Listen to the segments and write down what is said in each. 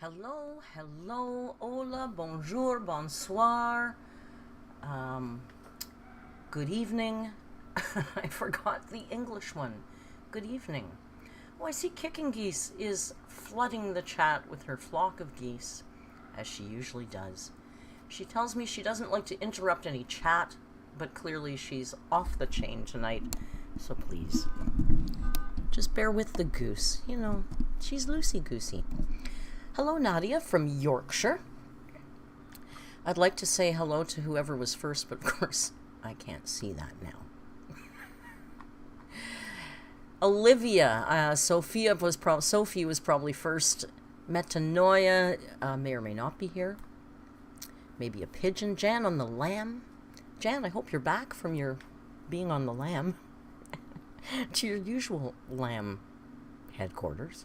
Hello, hello, hola, bonjour, bonsoir, good evening. I forgot the English one. Good evening. Oh, I see Kicking Geese is flooding the chat with her flock of geese, as she usually does. She tells me she doesn't like to interrupt any chat, but clearly she's off the chain tonight, so please, just bear with the goose. You know, she's loosey-goosey. Hello, Nadia from Yorkshire. I'd like to say hello to whoever was first, but of course, I can't see that now. Olivia, Sophie was probably first. Metanoia may or may not be here. Maybe a pigeon. Jan on the lamb. Jan, I hope you're back from your being on the lamb to your usual lamb headquarters.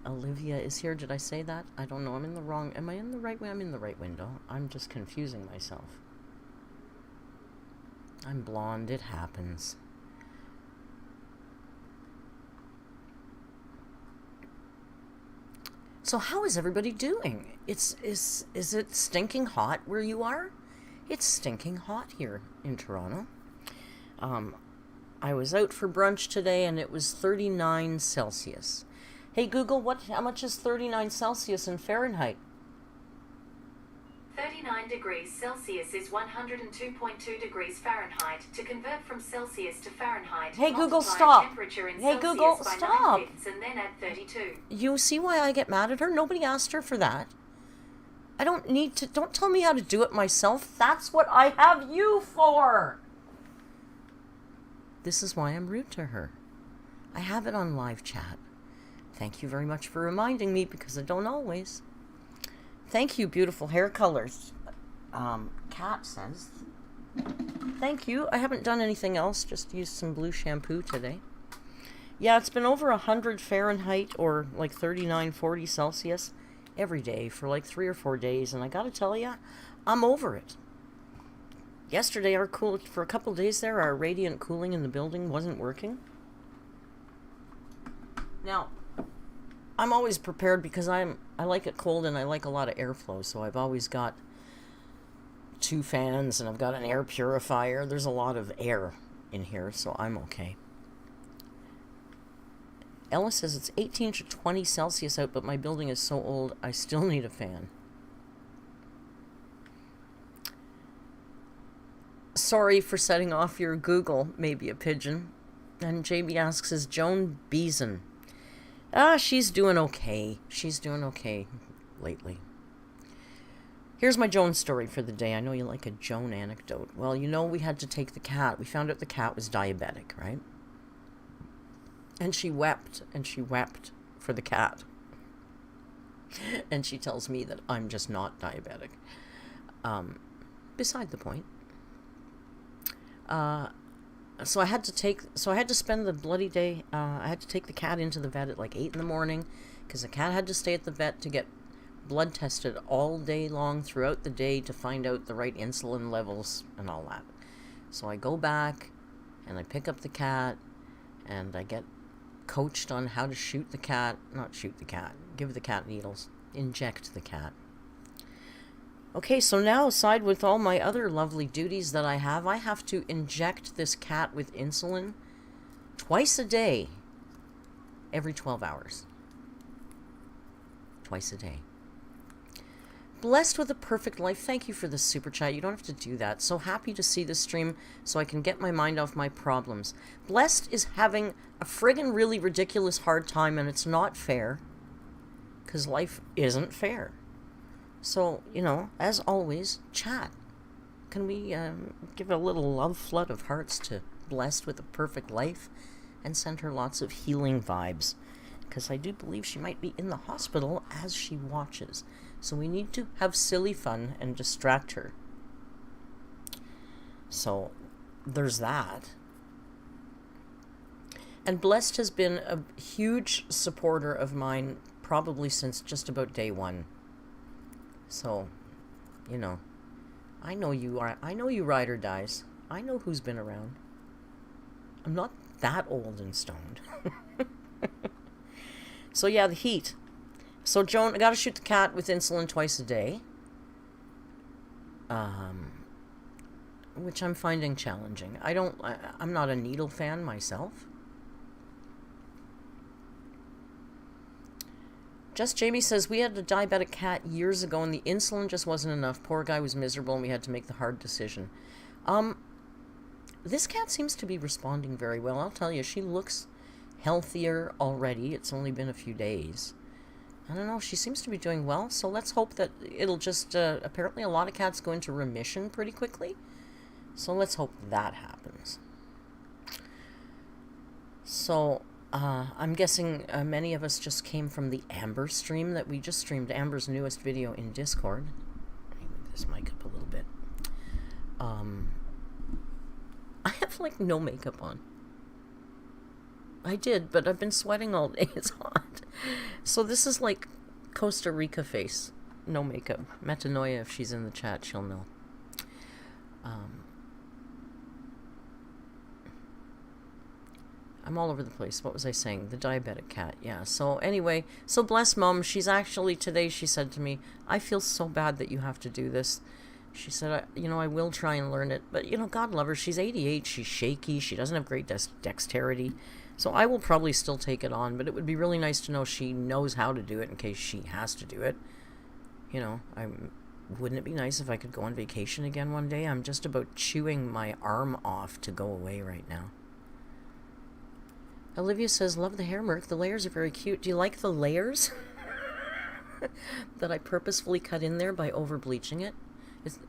Olivia is here. Did I say that? I don't know. I'm in the wrong. Am I in the right way? I'm in the right window. I'm just confusing myself. I'm blonde. It happens. So how is everybody doing? Is it stinking hot where you are? It's stinking hot here in Toronto. I was out for brunch today and it was 39 Celsius. Hey Google, how much is 39 Celsius in Fahrenheit? 39 degrees Celsius is 102.2 degrees Fahrenheit. To convert from Celsius to Fahrenheit, hey Google, stop. Temperature in hey Celsius Google, by stop. 9/5 and then add 32. You see why I get mad at her? Nobody asked her for that. I don't need to. Don't tell me how to do it myself. That's what I have you for. This is why I'm rude to her. I have it on live chat. Thank you very much for reminding me, because I don't always. Thank you, beautiful hair colors. Kat says. Thank you. I haven't done anything else. Just used some blue shampoo today. Yeah, it's been over 100 Fahrenheit or like 39, 40 Celsius every day for like 3 or 4 days. And I got to tell you, I'm over it. Yesterday, for a couple days there, our radiant cooling in the building wasn't working. Now, I'm always prepared because I like it cold and I like a lot of airflow, so I've always got 2 fans and I've got an air purifier. There's a lot of air in here, so I'm okay. Ella says it's 18 to 20 Celsius out, but my building is so old, I still need a fan. Sorry for setting off your Google, maybe a pigeon. And JB asks, is Joan Beeson? She's doing okay. She's doing okay lately. Here's my Joan story for the day. I know you like a Joan anecdote. Well, you know we had to take the cat. We found out the cat was diabetic, right? And she wept, and she wept for the cat. And she tells me that I'm just not diabetic. Beside the point. So I had to spend the bloody day, I had to take the cat into the vet at like 8 in the morning, because the cat had to stay at the vet to get blood tested all day long throughout the day to find out the right insulin levels and all that. So I go back, and I pick up the cat, and I get coached on how to shoot the cat, not shoot the cat, give the cat needles, inject the cat. Okay, so now, aside with all my other lovely duties that I have to inject this cat with insulin twice a day, every 12 hours. Twice a day. Blessed with a perfect life. Thank you for the super chat. You don't have to do that. So happy to see this stream so I can get my mind off my problems. Blessed is having a friggin' really ridiculous hard time, and it's not fair, because life isn't fair. So, you know, as always, chat. Can we give a little love flood of hearts to Blessed with a perfect life and send her lots of healing vibes? Because I do believe she might be in the hospital as she watches. So we need to have silly fun and distract her. So there's that. And Blessed has been a huge supporter of mine probably since just about day one. So, you know, I know you ride or dies. I know who's been around. I'm not that old and stoned. So yeah, the heat. So Joan, I gotta shoot the cat with insulin twice a day. Which I'm finding challenging. I'm not a needle fan myself. Just Jamie says, we had a diabetic cat years ago and the insulin just wasn't enough. Poor guy was miserable and we had to make the hard decision. This cat seems to be responding very well. I'll tell you, she looks healthier already. It's only been a few days. I don't know, she seems to be doing well, so let's hope that it'll just, apparently a lot of cats go into remission pretty quickly. So let's hope that happens. So, I'm guessing many of us just came from the Amber stream that we just streamed, Amber's newest video in Discord. Let me move this mic up a little bit. I have, like, no makeup on. I did, but I've been sweating all day. It's hot. So this is like Costa Rica face. No makeup. Metanoia, if she's in the chat, she'll know. I'm all over the place. What was I saying? The diabetic cat. Yeah. So anyway, so bless Mom. She's actually, today she said to me, I feel so bad that you have to do this. She said, I will try and learn it. But, God love her. She's 88. She's shaky. She doesn't have great dexterity. So I will probably still take it on. But it would be really nice to know she knows how to do it in case she has to do it. Wouldn't it be nice if I could go on vacation again one day? I'm just about chewing my arm off to go away right now. Olivia says, love the hair, Merc. The layers are very cute. Do you like the layers that I purposefully cut in there by over bleaching it?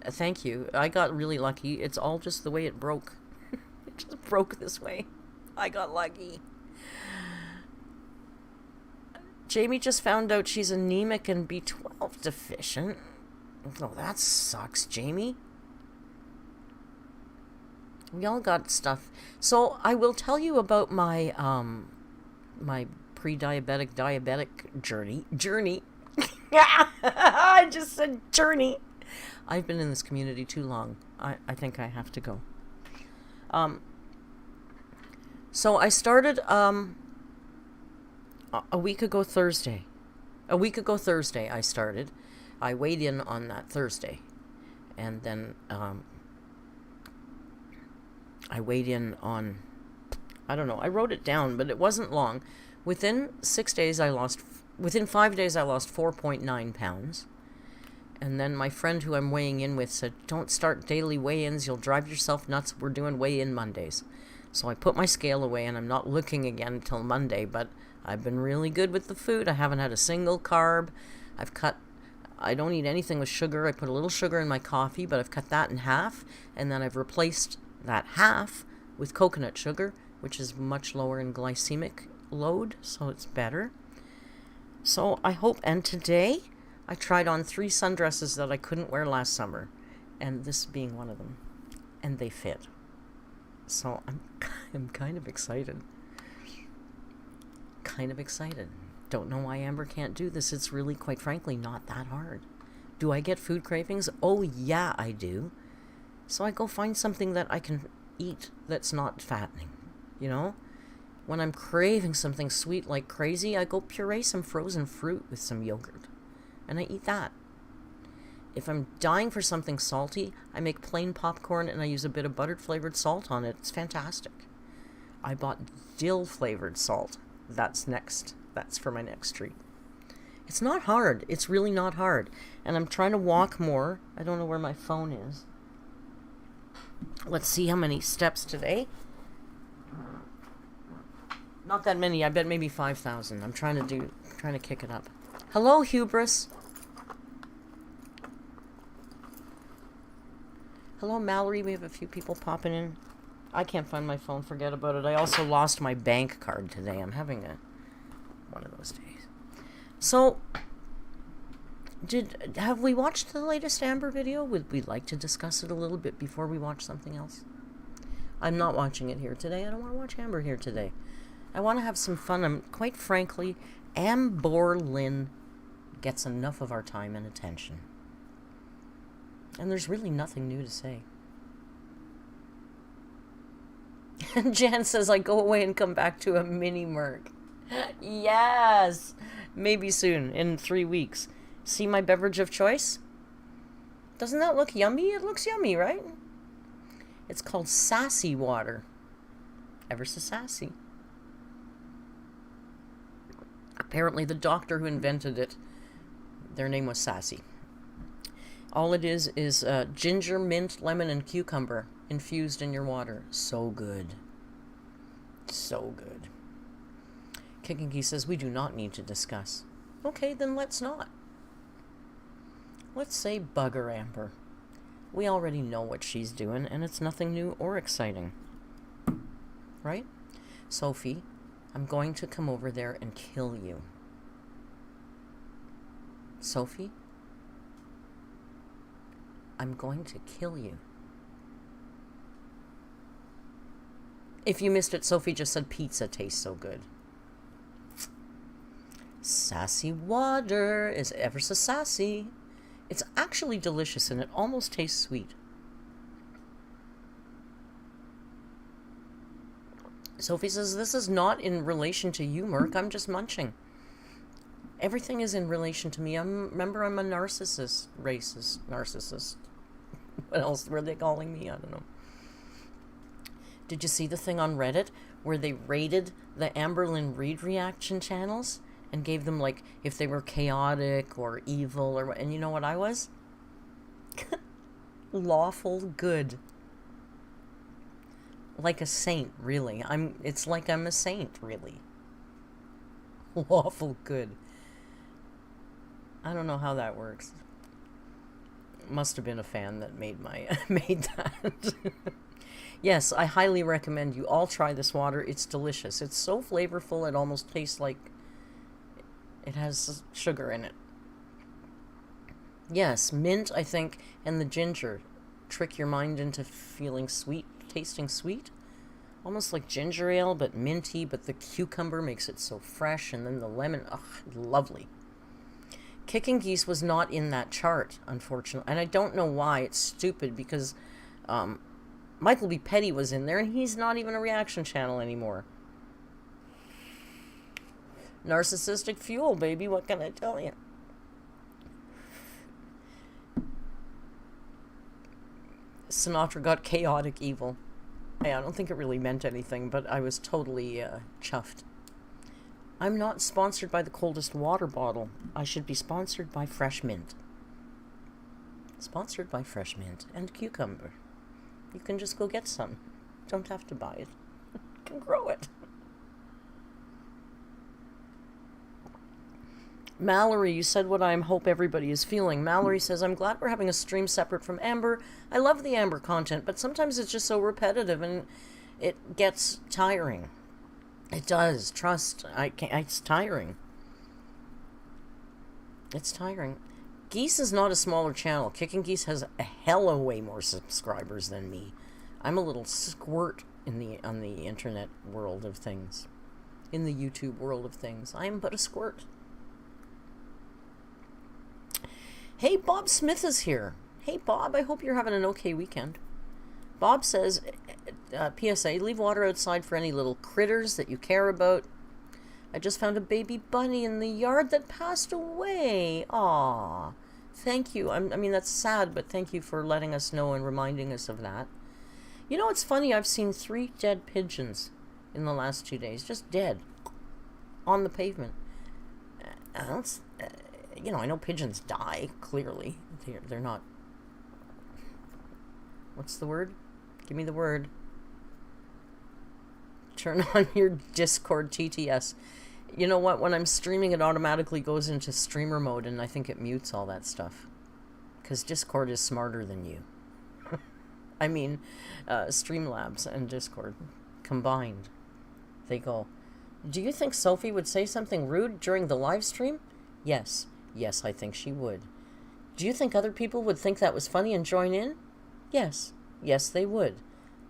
Thank you. I got really lucky. It's all just the way it broke. It just broke this way. I got lucky. Jamie just found out she's anemic and B12 deficient. Oh, that sucks, Jamie. We all got stuff. So I will tell you about my my diabetic journey. I just said journey. I've been in this community too long. I think I have to go. So I started a week ago Thursday. I started. I weighed in on that Thursday. And then I weighed in on, I don't know, I wrote it down, but it wasn't long. Within 5 days I lost 4.9 pounds. And then my friend who I'm weighing in with said, don't start daily weigh-ins, you'll drive yourself nuts, we're doing weigh-in Mondays. So I put my scale away and I'm not looking again until Monday, but I've been really good with the food. I haven't had a single carb. I don't eat anything with sugar. I put a little sugar in my coffee, but I've cut that in half, and then I've replaced that half with coconut sugar, which is much lower in glycemic load, so it's better. So I hope, and today I tried on 3 sundresses that I couldn't wear last summer, and this being one of them, and they fit. So I'm kind of excited. Don't know why Amber can't do this. It's really, quite frankly, not that hard. Do I get food cravings? Oh yeah, I do. So I go find something that I can eat that's not fattening, When I'm craving something sweet like crazy, I go puree some frozen fruit with some yogurt, and I eat that. If I'm dying for something salty, I make plain popcorn and I use a bit of buttered flavored salt on it. It's fantastic. I bought dill flavored salt. That's next. That's for my next treat. It's not hard. It's really not hard. And I'm trying to walk more. I don't know where my phone is. Let's see how many steps today. Not that many. I bet maybe 5,000. I'm trying to kick it up. Hello, Hubris. Hello, Mallory. We have a few people popping in. I can't find my phone. Forget about it. I also lost my bank card today. I'm having one of those days. So, have we watched the latest Amber video? Would we like to discuss it a little bit before we watch something else? I'm not watching it here today. I don't want to watch Amber here today. I want to have some fun. Quite frankly, Amber Lynn gets enough of our time and attention. And there's really nothing new to say. And Jan says, I go away and come back to a mini Merc. Yes! Maybe soon, in 3 weeks. See my beverage of choice? Doesn't that look yummy? It looks yummy, right? It's called Sassy Water. Ever so sassy. Apparently the doctor who invented it, their name was Sassy. All it is ginger, mint, lemon, and cucumber infused in your water. So good. So good. Kikinki says, we do not need to discuss. Okay, then let's not. Let's say bugger Amber. We already know what she's doing, and it's nothing new or exciting. Right? Sophie, I'm going to come over there and kill you. Sophie? I'm going to kill you. If you missed it, Sophie just said pizza tastes so good. Sassy water is ever so sassy. It's actually delicious and it almost tastes sweet. Sophie says, this is not in relation to you, Merc. I'm just munching. Everything is in relation to me. Remember, I'm a narcissist. Racist. Narcissist. What else were they calling me? I don't know. Did you see the thing on Reddit where they rated the Amberlynn Reid reaction channels and gave them, like, if they were chaotic or evil or what? And you know what I was? Lawful good. Like a saint, really. It's like I'm a saint, really. Lawful good. I don't know how that works. Must have been a fan that made that. Yes, I highly recommend you all try this water. It's delicious. It's so flavorful, it almost tastes like it has sugar in it. Yes, mint, I think, and the ginger trick your mind into feeling sweet, tasting sweet. Almost like ginger ale, but minty, but the cucumber makes it so fresh, and then the lemon, ugh, lovely. Kicking Geese was not in that chart, unfortunately, and I don't know why. It's stupid, because Michael B. Petty was in there, and he's not even a reaction channel anymore. Narcissistic fuel, baby, what can I tell you? Sinatra got chaotic evil. Yeah, I don't think it really meant anything, but I was totally chuffed. I'm not sponsored by the coldest water bottle. I should be sponsored by Fresh Mint. Sponsored by Fresh Mint and cucumber. You can just go get some. Don't have to buy it. You can grow it. Mallory, you said what I hope everybody is feeling. Mallory says, I'm glad we're having a stream separate from Amber. I love the Amber content, but sometimes it's just so repetitive and it gets tiring. It does. Trust. It's tiring. It's tiring. Geese is not a smaller channel. Kicking Geese has a hella way more subscribers than me. I'm a little squirt on the internet world of things. In the YouTube world of things. I am but a squirt. Hey, Bob Smith is here. Hey, Bob, I hope you're having an okay weekend. Bob says, PSA, leave water outside for any little critters that you care about. I just found a baby bunny in the yard that passed away. Aw, thank you. I mean, that's sad, but thank you for letting us know and reminding us of that. You know, it's funny. I've seen 3 dead pigeons in the last 2 days. Just dead. On the pavement. You know, I know pigeons die, clearly. They're not... What's the word? Give me the word. Turn on your Discord TTS. You know what? When I'm streaming, it automatically goes into streamer mode, and I think it mutes all that stuff. Because Discord is smarter than you. I mean, Streamlabs and Discord combined. They go, do you think Sophie would say something rude during the live stream? Yes. Yes, I think she would. Do you think other people would think that was funny and join in? Yes. Yes, they would.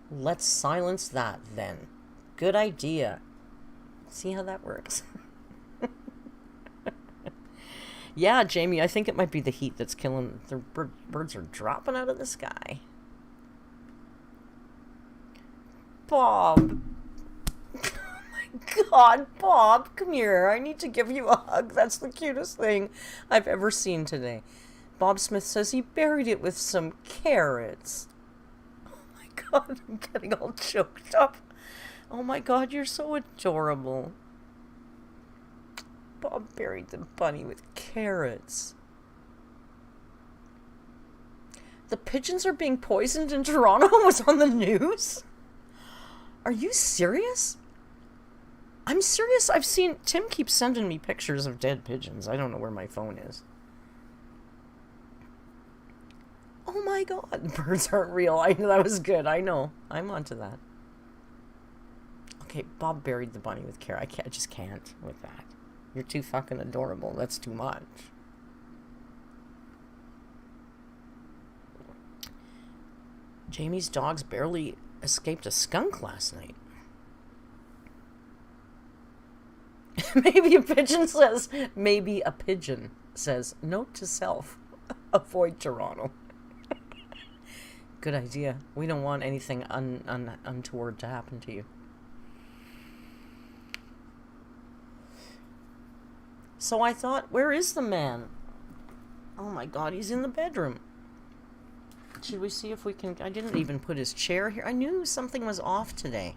Let's silence that, then. Good idea. See how that works? Yeah, Jamie, I think it might be the heat that's killing. The birds are dropping out of the sky. Bob. Oh my God, Bob, come here. I need to give you a hug. That's the cutest thing I've ever seen today. Bob Smith says he buried it with some carrots. Oh my God, I'm getting all choked up. Oh my God, you're so adorable. Bob buried the bunny with carrots. The pigeons are being poisoned in Toronto was on the news? Are you serious? I'm serious. I've seen... Tim keeps sending me pictures of dead pigeons. I don't know where my phone is. Oh my God. Birds aren't real. I know that was good. I know. I'm onto that. Okay, Bob buried the bunny with care. I just can't with that. You're too fucking adorable. That's too much. Jamie's dogs barely escaped a skunk last night. Maybe a pigeon says, note to self, avoid Toronto. Good idea. We don't want anything untoward to happen to you. So I thought, where is the man? Oh my God, he's in the bedroom. Should we see if we can... I didn't even put his chair here. I knew something was off today.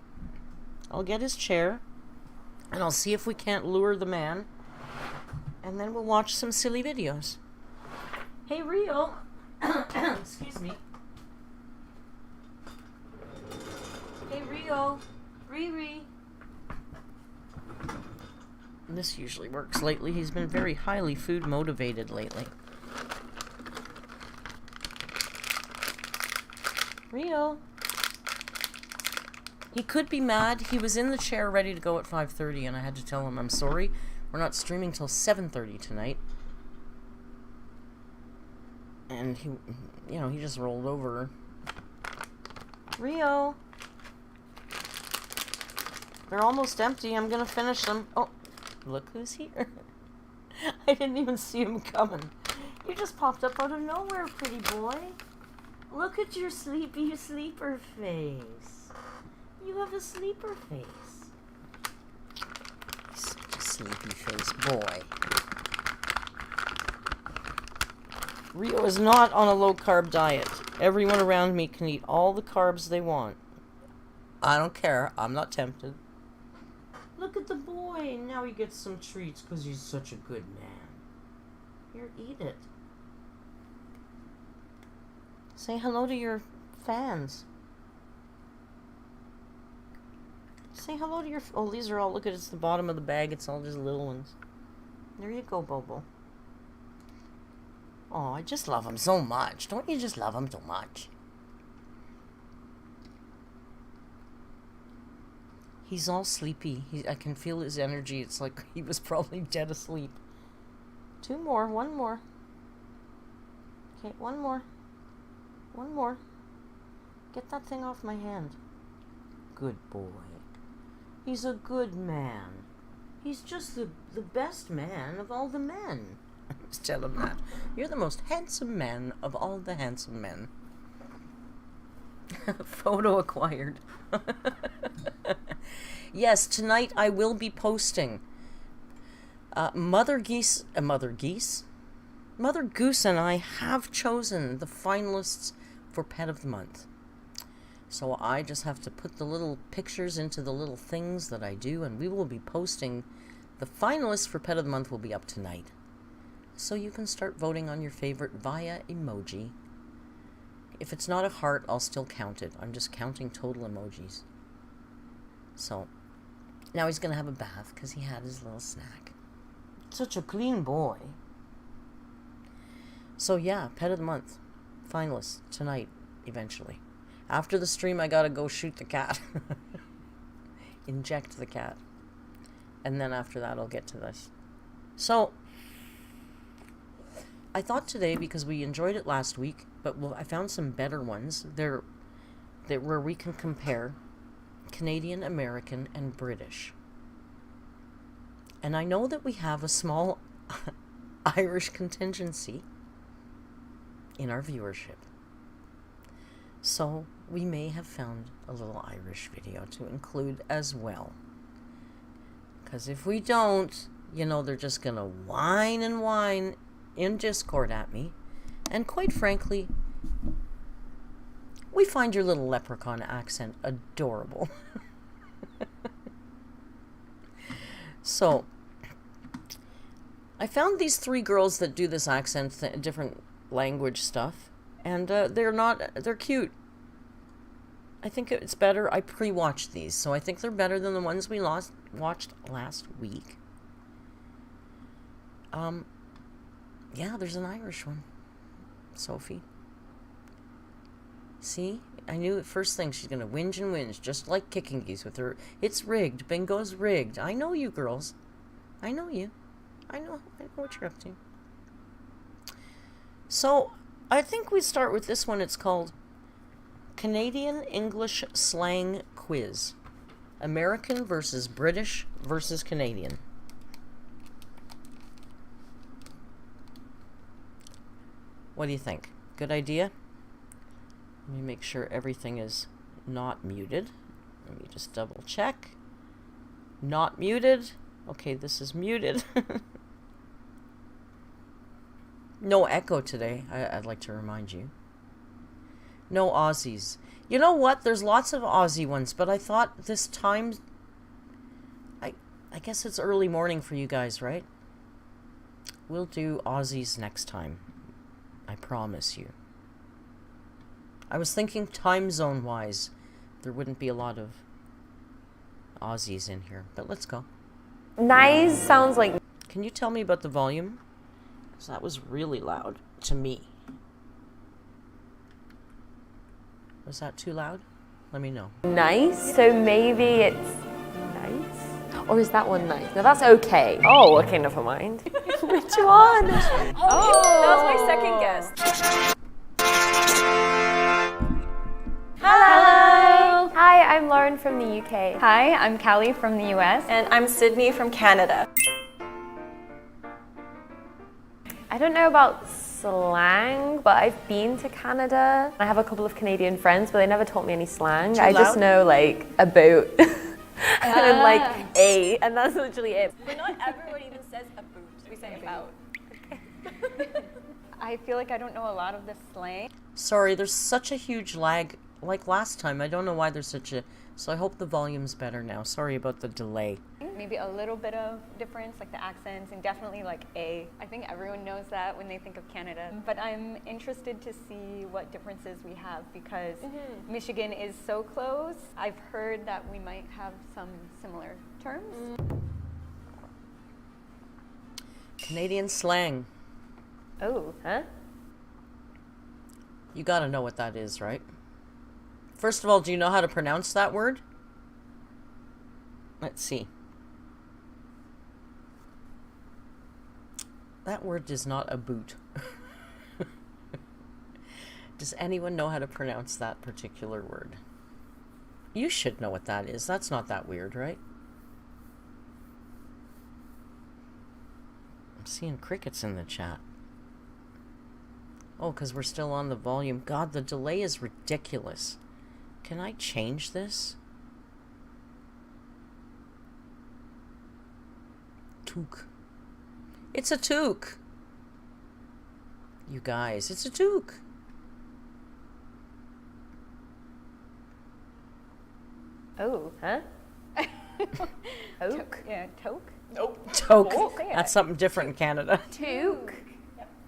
I'll get his chair, and I'll see if we can't lure the man, and then we'll watch some silly videos. Hey, Rio. Excuse me. Hey, Rio. Riri. This usually works lately. He's been very highly food motivated lately. Rio. He could be mad. He was in the chair ready to go at 5:30 and I had to tell him, I'm sorry, we're not streaming till 7:30 tonight. And he, he just rolled over. Rio. They're almost empty. I'm gonna finish them. Oh, look who's here. I didn't even see him coming. You just popped up out of nowhere, pretty boy. Look at your sleepy sleeper face. You have a sleeper face. Such a sleepy face boy. Rio is not on a low-carb diet. Everyone around me can eat all the carbs they want. I don't care. I'm not tempted. Look at the boy. Now he gets some treats because he's such a good man. Here, eat it. Say hello to your fans. Say hello to your... Oh, these are all... Look at it's the bottom of the bag. It's all just little ones. There you go, Bobo. Oh, I just love him so much. Don't you just love him so much? He's all sleepy. I can feel his energy. It's like he was probably dead asleep. Two more. One more. Okay, one more. One more. Get that thing off my hand. Good boy. He's a good man. He's just the best man of all the men. Just tell him that. You're the most handsome man of all the handsome men. Photo acquired. Yes, tonight I will be posting Mother Goose and I have chosen the finalists for Pet of the Month. So I just have to put the little pictures into the little things that I do, and we will be posting. The finalists for Pet of the Month will be up tonight. So you can start voting on your favorite via emoji. If it's not a heart, I'll still count it. I'm just counting total emojis. So, now he's going to have a bath because he had his little snack. Such a clean boy. So yeah, Pet of the Month. Finalists tonight, eventually. After the stream, I gotta go shoot the cat. Inject the cat. And then after that, I'll get to this. So, I thought today, because we enjoyed it last week, but I found some better ones. They're where we can compare Canadian, American, and British. And I know that we have a small Irish contingency in our viewership. So we may have found a little Irish video to include as well. Because if we don't, you know, they're just going to whine and whine in Discord at me. And quite frankly, we find your little leprechaun accent adorable. So, I found these 3 girls that do this accent, different language stuff, and they're cute. I think it's better. I pre-watched these, so I think they're better than the ones we watched last week. Yeah, there's an Irish one. Sophie. See? I knew the first thing she's going to whinge and whinge, just like kicking geese with her. It's rigged. Bingo's rigged. I know you girls. I know you. I know what you're up to. So, I think we start with this one. It's called Canadian English Slang Quiz. American versus British versus Canadian. What do you think? Good idea? Let me make sure everything is not muted. Let me just double check. Not muted. Okay, this is muted. No echo today, I'd like to remind you. No Aussies. You know what? There's lots of Aussie ones, but I thought this time... I guess it's early morning for you guys, right? We'll do Aussies next time. I promise you. I was thinking time zone wise, there wouldn't be a lot of Aussies in here, but let's go. Nice sounds like... Can you tell me about the volume? Because that was really loud to me. Was that too loud? Let me know. Nice? So maybe it's nice? Or is that one nice? No, that's okay. Oh, okay, never mind. Which one? That was my second guess. Hello! Hi, I'm Lauren from the UK. Hi, I'm Callie from the US. And I'm Sydney from Canada. I don't know about slang, but I've been to Canada. I have a couple of Canadian friends, but they never taught me any slang. I just know like a boat and like a, and that's literally it. But not everyone even says a boot. We say about. I feel like I don't know a lot of the slang. Sorry, there's such a huge lag. Like last time, I don't know why there's such a... So I hope the volume's better now. Sorry about the delay. Maybe a little bit of difference, like the accents, and definitely like a. I think everyone knows that when they think of Canada. But I'm interested to see what differences we have because Michigan is so close. I've heard that we might have some similar terms. Canadian slang. Oh, huh? You gotta know what that is, right? First of all, do you know how to pronounce that word? Let's see. That word is not a boot. Does anyone know how to pronounce that particular word? You should know what that is. That's not that weird, right? I'm seeing crickets in the chat. Oh, because we're still on the volume. God, the delay is ridiculous. Can I change this? Toque. It's a toque. You guys, it's a toque. Oh, huh? Toque. Yeah, toque. Nope. Toque. Oh, say it. That's something different in Canada. Toque.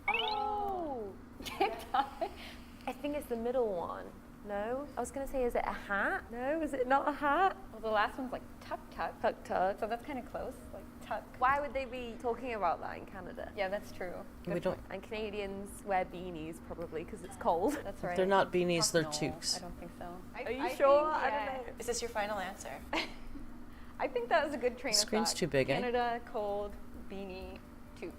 Oh. I think it's the middle one. No? I was going to say, is it a hat? No, is it not a hat? Well, the last one's like tuck tuck. Tuck tuck. So that's kind of close, like tuck. Why would they be talking about that in Canada? Yeah, that's true. We don't. And Canadians wear beanies probably because it's cold. That's right. They're not beanies, they're No, toques. I don't think so. Are you sure? Think, I don't know. Is this your final answer? I think that was a good train of Screen's thought. too big, eh? Canada, cold, beanie, toque.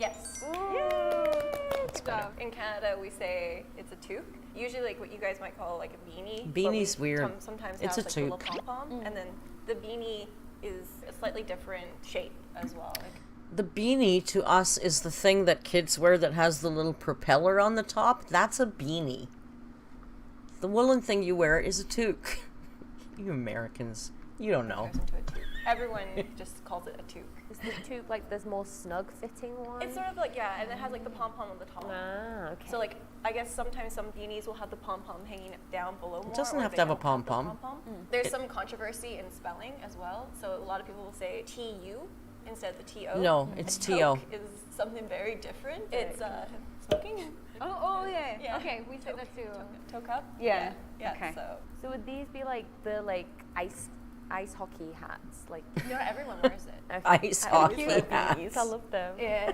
Yes. Good job. In Canada, we say it's a toque. Usually, like what you guys might call like a beanie. but Beanie's we weird. Sometimes It's have, a like, a little toque. pom-pom, and then the beanie is a slightly different shape as well. Like, The beanie to us is the thing that kids wear that has the little propeller on the top. That's a beanie. The woolen thing you wear is a toque. You Americans, you don't know. goes into a toque. Everyone just calls it a toque. Is the toque like this more snug fitting one? It's sort of like, yeah, and it has like the pom-pom on the top. Ah, okay. So like, I guess sometimes some beanies will have the pom-pom hanging down below more. doesn't or have to they have a don't the pom-pom. There's some controversy in spelling as well. So a lot of people will say T-U instead of the T-O. No, it's A T-O. toque is something very different. It's smoking. Oh, yeah. Yeah. Okay, we say that too. Toque up? Yeah. Yeah. Okay. So would these be like the ice hockey hats? Like Not everyone wears it. okay. Ice I always hockey wear hats. beanies. I love them. Yeah.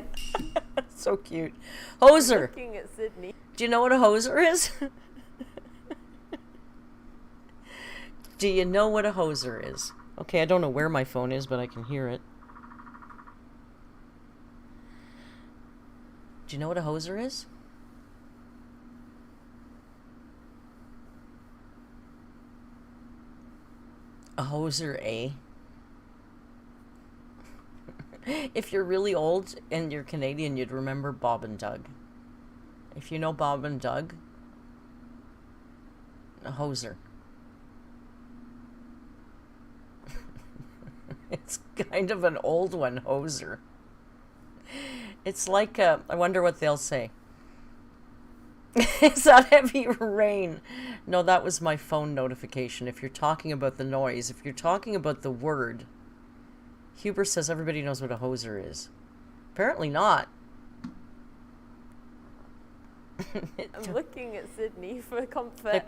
So cute. Hoser. Looking at Sydney. Do you know what a hoser is? Do you know what a hoser is? Okay, I don't know where my phone is, but I can hear it. Do you know what a hoser is? A hoser, eh? If you're really old and you're Canadian, you'd remember Bob and Doug. If you know Bob and Doug, a hoser. It's kind of an old one, hoser. It's like, I wonder what they'll say. Is that heavy rain? No, that was my phone notification. If you're talking about the noise, if you're talking about the word, Huber says everybody knows what a hoser is. Apparently not. I'm looking at Sydney for comfort.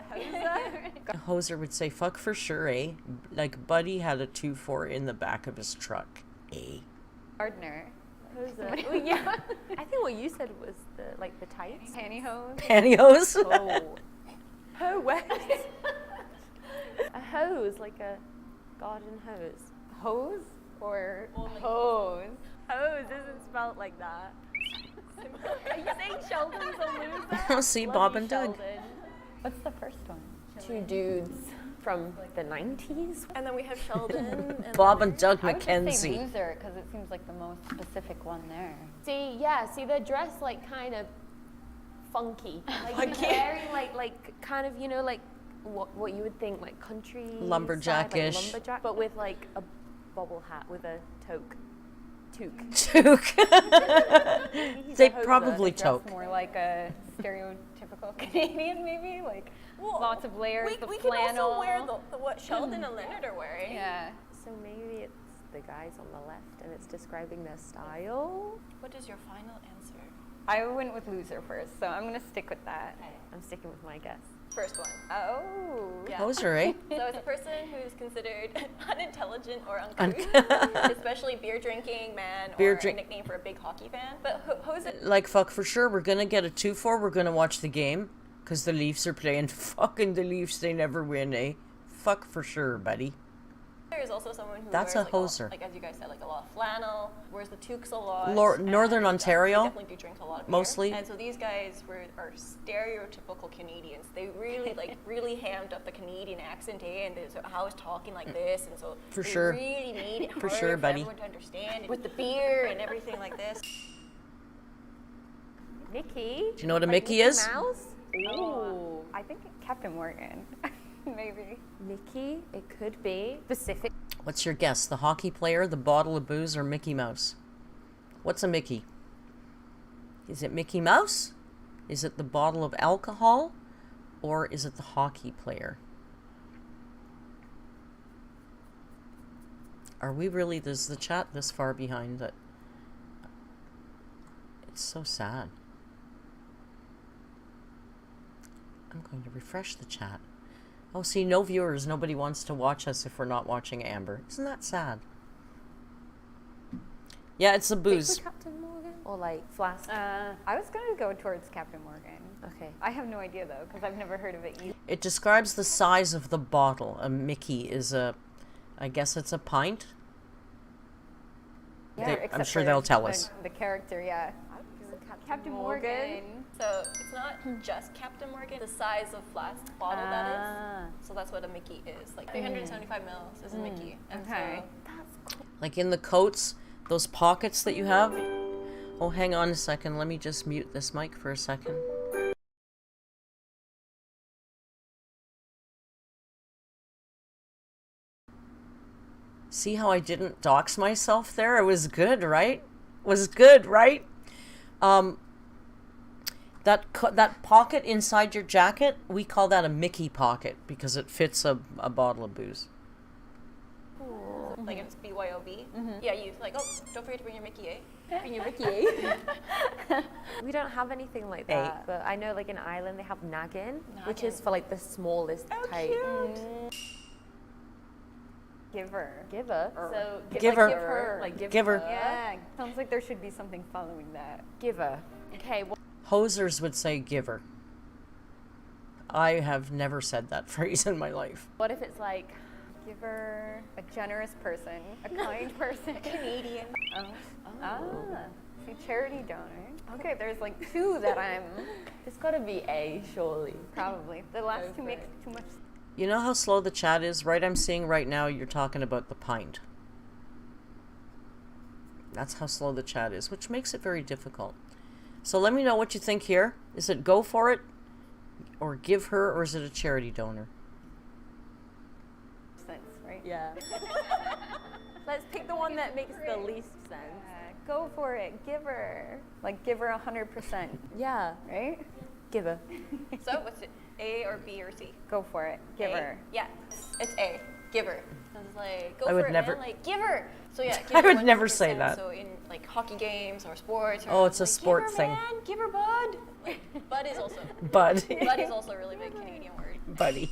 A hoser would say, fuck for sure, eh? Like Buddy had a 2-4 in the back of his truck, eh? Gardener. Oh, yeah. I think what you said was the tights. Pantyhose. Pantyhose? Oh. Oh, what? A hose, like a garden hose. Hose or Only hose? Hose isn't spelled like that. Are you saying Sheldon's a loser? See, Love Bob you, and Doug. Sheldon. What's the first one? Two dudes from the 90s. And then we have Sheldon. And Bob and Doug I would just say Mackenzie. loser because it seems like the most specific one there. See, they're dressed like kind of funky. Like very like kind of, you know, like what you would think like country Lumberjack-ish. style, like lumberjack, but with like a bobble hat with a toque. Toque. They a hoser. probably Dress toque. more like a stereotypical Canadian, maybe like Well, lots of layers. we the can flannel. also wear the what Sheldon and Leonard are wearing. Yeah. So maybe it's the guys on the left and it's describing their style. What is your final answer? I went with loser first, so I'm gonna stick with that. I'm sticking with my guess. First one. Oh. Yeah. Hoser, eh? So it's a person who's considered unintelligent or uncouth, especially beer drinking man Beer or drink- a nickname for a big hockey fan. But Jose, Like, fuck for sure, we're gonna get a 2-4, we're gonna watch the game. Because the Leafs are playing. Fucking the Leafs, they never win, eh? Fuck for sure, buddy. there is also someone who That's wears a hoser. like as you guys said, like a lot of flannel, wears the toques a lot. Northern and, Ontario, they definitely do drink a lot of beer. mostly. And so these guys are stereotypical Canadians. They really really hammed up the Canadian accent, and so I was talking like this, and so For they sure. really made it For hard sure, for buddy. everyone to understand with the beer and everything like this. Mickey? Do you know what a Like Mickey is? Mouse? Oh. I think Captain Morgan. Maybe. Mickey, it could be. Specific. What's your guess? The hockey player, the bottle of booze, or Mickey Mouse? What's a Mickey? Is it Mickey Mouse? Is it the bottle of alcohol? Or is it the hockey player? Are we really, is the chat this far behind that? It's so sad. I'm going to refresh the chat. Oh, see, no viewers. Nobody wants to watch us if we're not watching Amber. Isn't that sad? Yeah, it's the booze. Captain Morgan? Or like Flask? I was gonna go towards Captain Morgan. Okay. I have no idea though, because I've never heard of it either. It describes the size of the bottle. A Mickey is I guess it's a pint. Yeah, They- I'm except sure for they'll tell us. The character, yeah. Captain Morgan. So it's not just Captain Morgan, the size of flask bottle that is. So that's what a Mickey is. Like 375 mils is a Mickey. And okay. so That's Like in the coats, those pockets that you have. Oh, hang on a second. Let me just mute this mic for a second. See how I didn't dox myself there? It was good, right? Was good, right? That pocket inside your jacket, we call that a Mickey pocket because it fits a bottle of booze. Like it's BYOB. Yeah, you like, oh, don't forget to bring your Mickey, eh? Bring your Mickey, eh? We don't have anything like that, but I know like in Ireland they have naggin, which is for like the smallest type. Giver. Giver. So Giver. Like, give her. Like give Giver. her. Yeah, sounds like there should be something following that. Giver. Okay. Well, Hosers would say giver. I have never said that phrase in my life. what if it's like Giver, a generous person, a kind person. Canadian. See, charity donor. Okay, there's like two that I'm it's got to be A, surely. probably. The last two for make it. too much. You know how slow the chat is? Right, I'm seeing right now you're talking about the pint. That's how slow the chat is, which makes it very difficult. So let me know what you think here. Is it go for it, or give her, or is it a charity donor? Sense, right? Yeah. Let's pick the one that makes the least sense. Go for it, give her. Like give her 100%, Yeah. right? Giver. So what's it? A or B or C? Go for it, give A? her. Yeah, it's A. Giver. So it's like, go I for would it, never- man. Like, give her. So yeah, give I her would never say 100%. that. So in like hockey games or sports. Or Oh, it's a like, sport give her, thing. Man, give her bud. Like, bud is also. Bud. Bud is also a really big Canadian word. Buddy.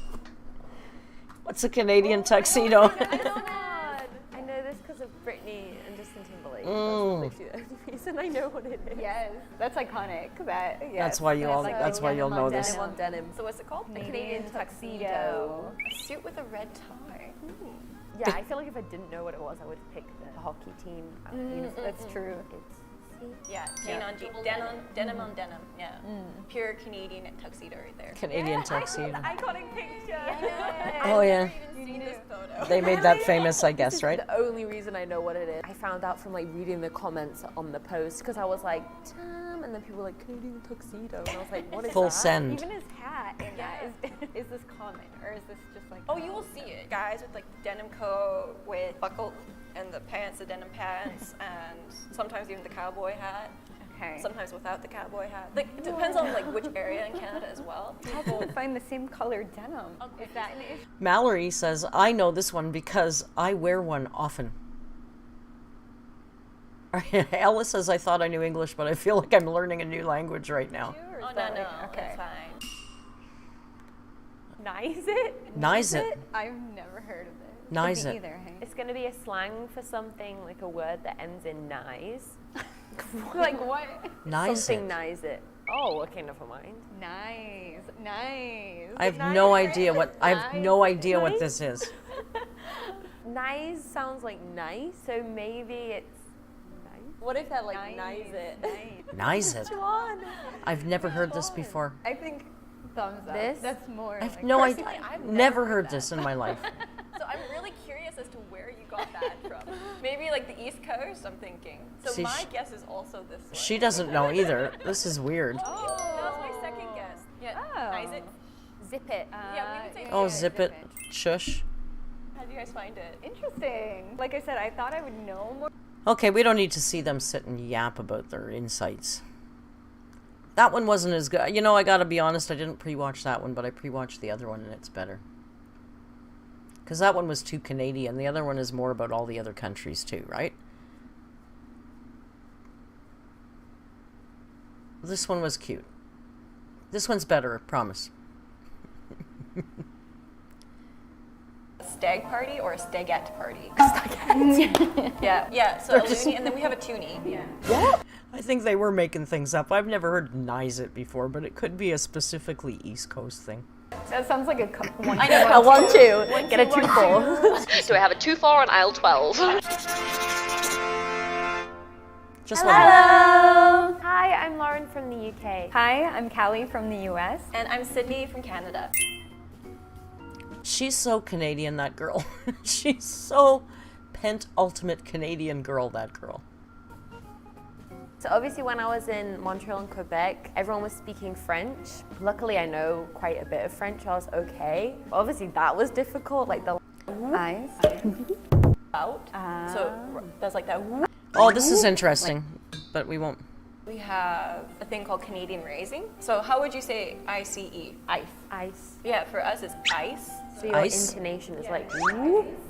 What's a Canadian tuxedo? I know this because of Britney and Justin Timberlake. Mm. That's literally the only reason I know what it is. Yes, that's iconic. That yes. That's why you all. like That's why you'll know this. Denim on denim. So what's it called? The Canadian tuxedo. A suit with a red tie. Yeah, I feel like if I didn't know what it was, I would pick the hockey team. That's true. Yeah, jean on jean, denim on denim. Yeah, pure Canadian tuxedo right there. Canadian tuxedo. Iconic picture. Oh yeah. I've seen this photo. They made that famous, I guess, right? The only reason I know what it is. I found out from like reading the comments on the post because I was like, Tam, and then people were like, Canadian tuxedo. And I was like, what is Full that? send. Even his hat in that is this common or is this just like? Oh, you will see it. Guys with like the denim coat with buckle and the pants, the denim pants, and sometimes even the cowboy hat. Okay. Sometimes without the cowboy hat. Like it depends on like which area in Canada as well. People find the same colored denim. Is that an issue? Mallory says, I know this one because I wear one often. Ella says, I thought I knew English, but I feel like I'm learning a new language right now. Oh no, Okay. it's fine. Nice it? Nice it. I've never heard of it. Nice Me it. either. Hey? It's going to be a slang for something like a word that ends in nice. Like what? Nice Something it. nice it. Oh, okay, never mind. Nice. I have no idea what Nice. this is. Nice sounds like nice, so maybe it's nice. What if that like nice it? Nice it. Come on. I've never heard this before. I think thumbs up. This? That's more. I've like, no idea. Personally, I've Never heard this in my life. So I'm really curious as to where you got that from. Maybe like the East Coast, I'm thinking. So See, my guess is also this one. She doesn't know either. This is weird. Oh, that was my second guess. Yeah, Oh. nice it. Zip it. Yeah, we would say Oh, yeah, zip it. Shush. How do you guys find it? Interesting. Like I said, I thought I would know more. Okay, we don't need to see them sit and yap about their insights. That one wasn't as good. You know, I gotta be honest, I didn't pre-watch that one, but I pre-watched the other one and it's better. Because that one was too Canadian. The other one is more about all the other countries too, right? This one was cute. This one's better, I promise. A stag party or a stagette party? Stagette. Yeah, so a loony, and then we have a toonie. Yeah. I think they were making things up. I've never heard nice it before, but it could be a specifically East Coast thing. That sounds like a one. I know. A 1-2. Get a 2-4. So I have a 2-4 on aisle 12. Just one. Hello. Hi, I'm Lauren from the UK. Hi, I'm Callie from the US. And I'm Sydney from Canada. She's so Canadian, that girl. She's so ultimate Canadian girl, that girl. So obviously when I was in Montreal and Quebec, everyone was speaking French. Luckily I know quite a bit of French, I was okay. But obviously that was difficult, like the Eyes. Out. So that's like that. Oh, this is interesting, but we won't. We have a thing called Canadian raising. So how would you say ICE? Ice. ice. Yeah, for us it's ice. So your Ice? intonation is like,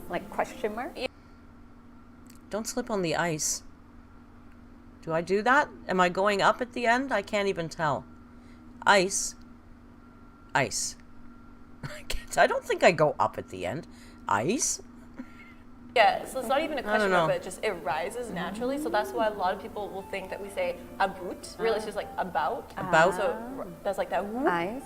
Like question mark? Don't slip on the ice. Do I do that? Am I going up at the end? I can't even tell. Ice. Ice. I don't think I go up at the end. Ice? Yeah, so it's not even a don't question know. mark, but it rises naturally. So that's why a lot of people will think that we say about. Really, it's just like about. About? So that's like that. Eyes.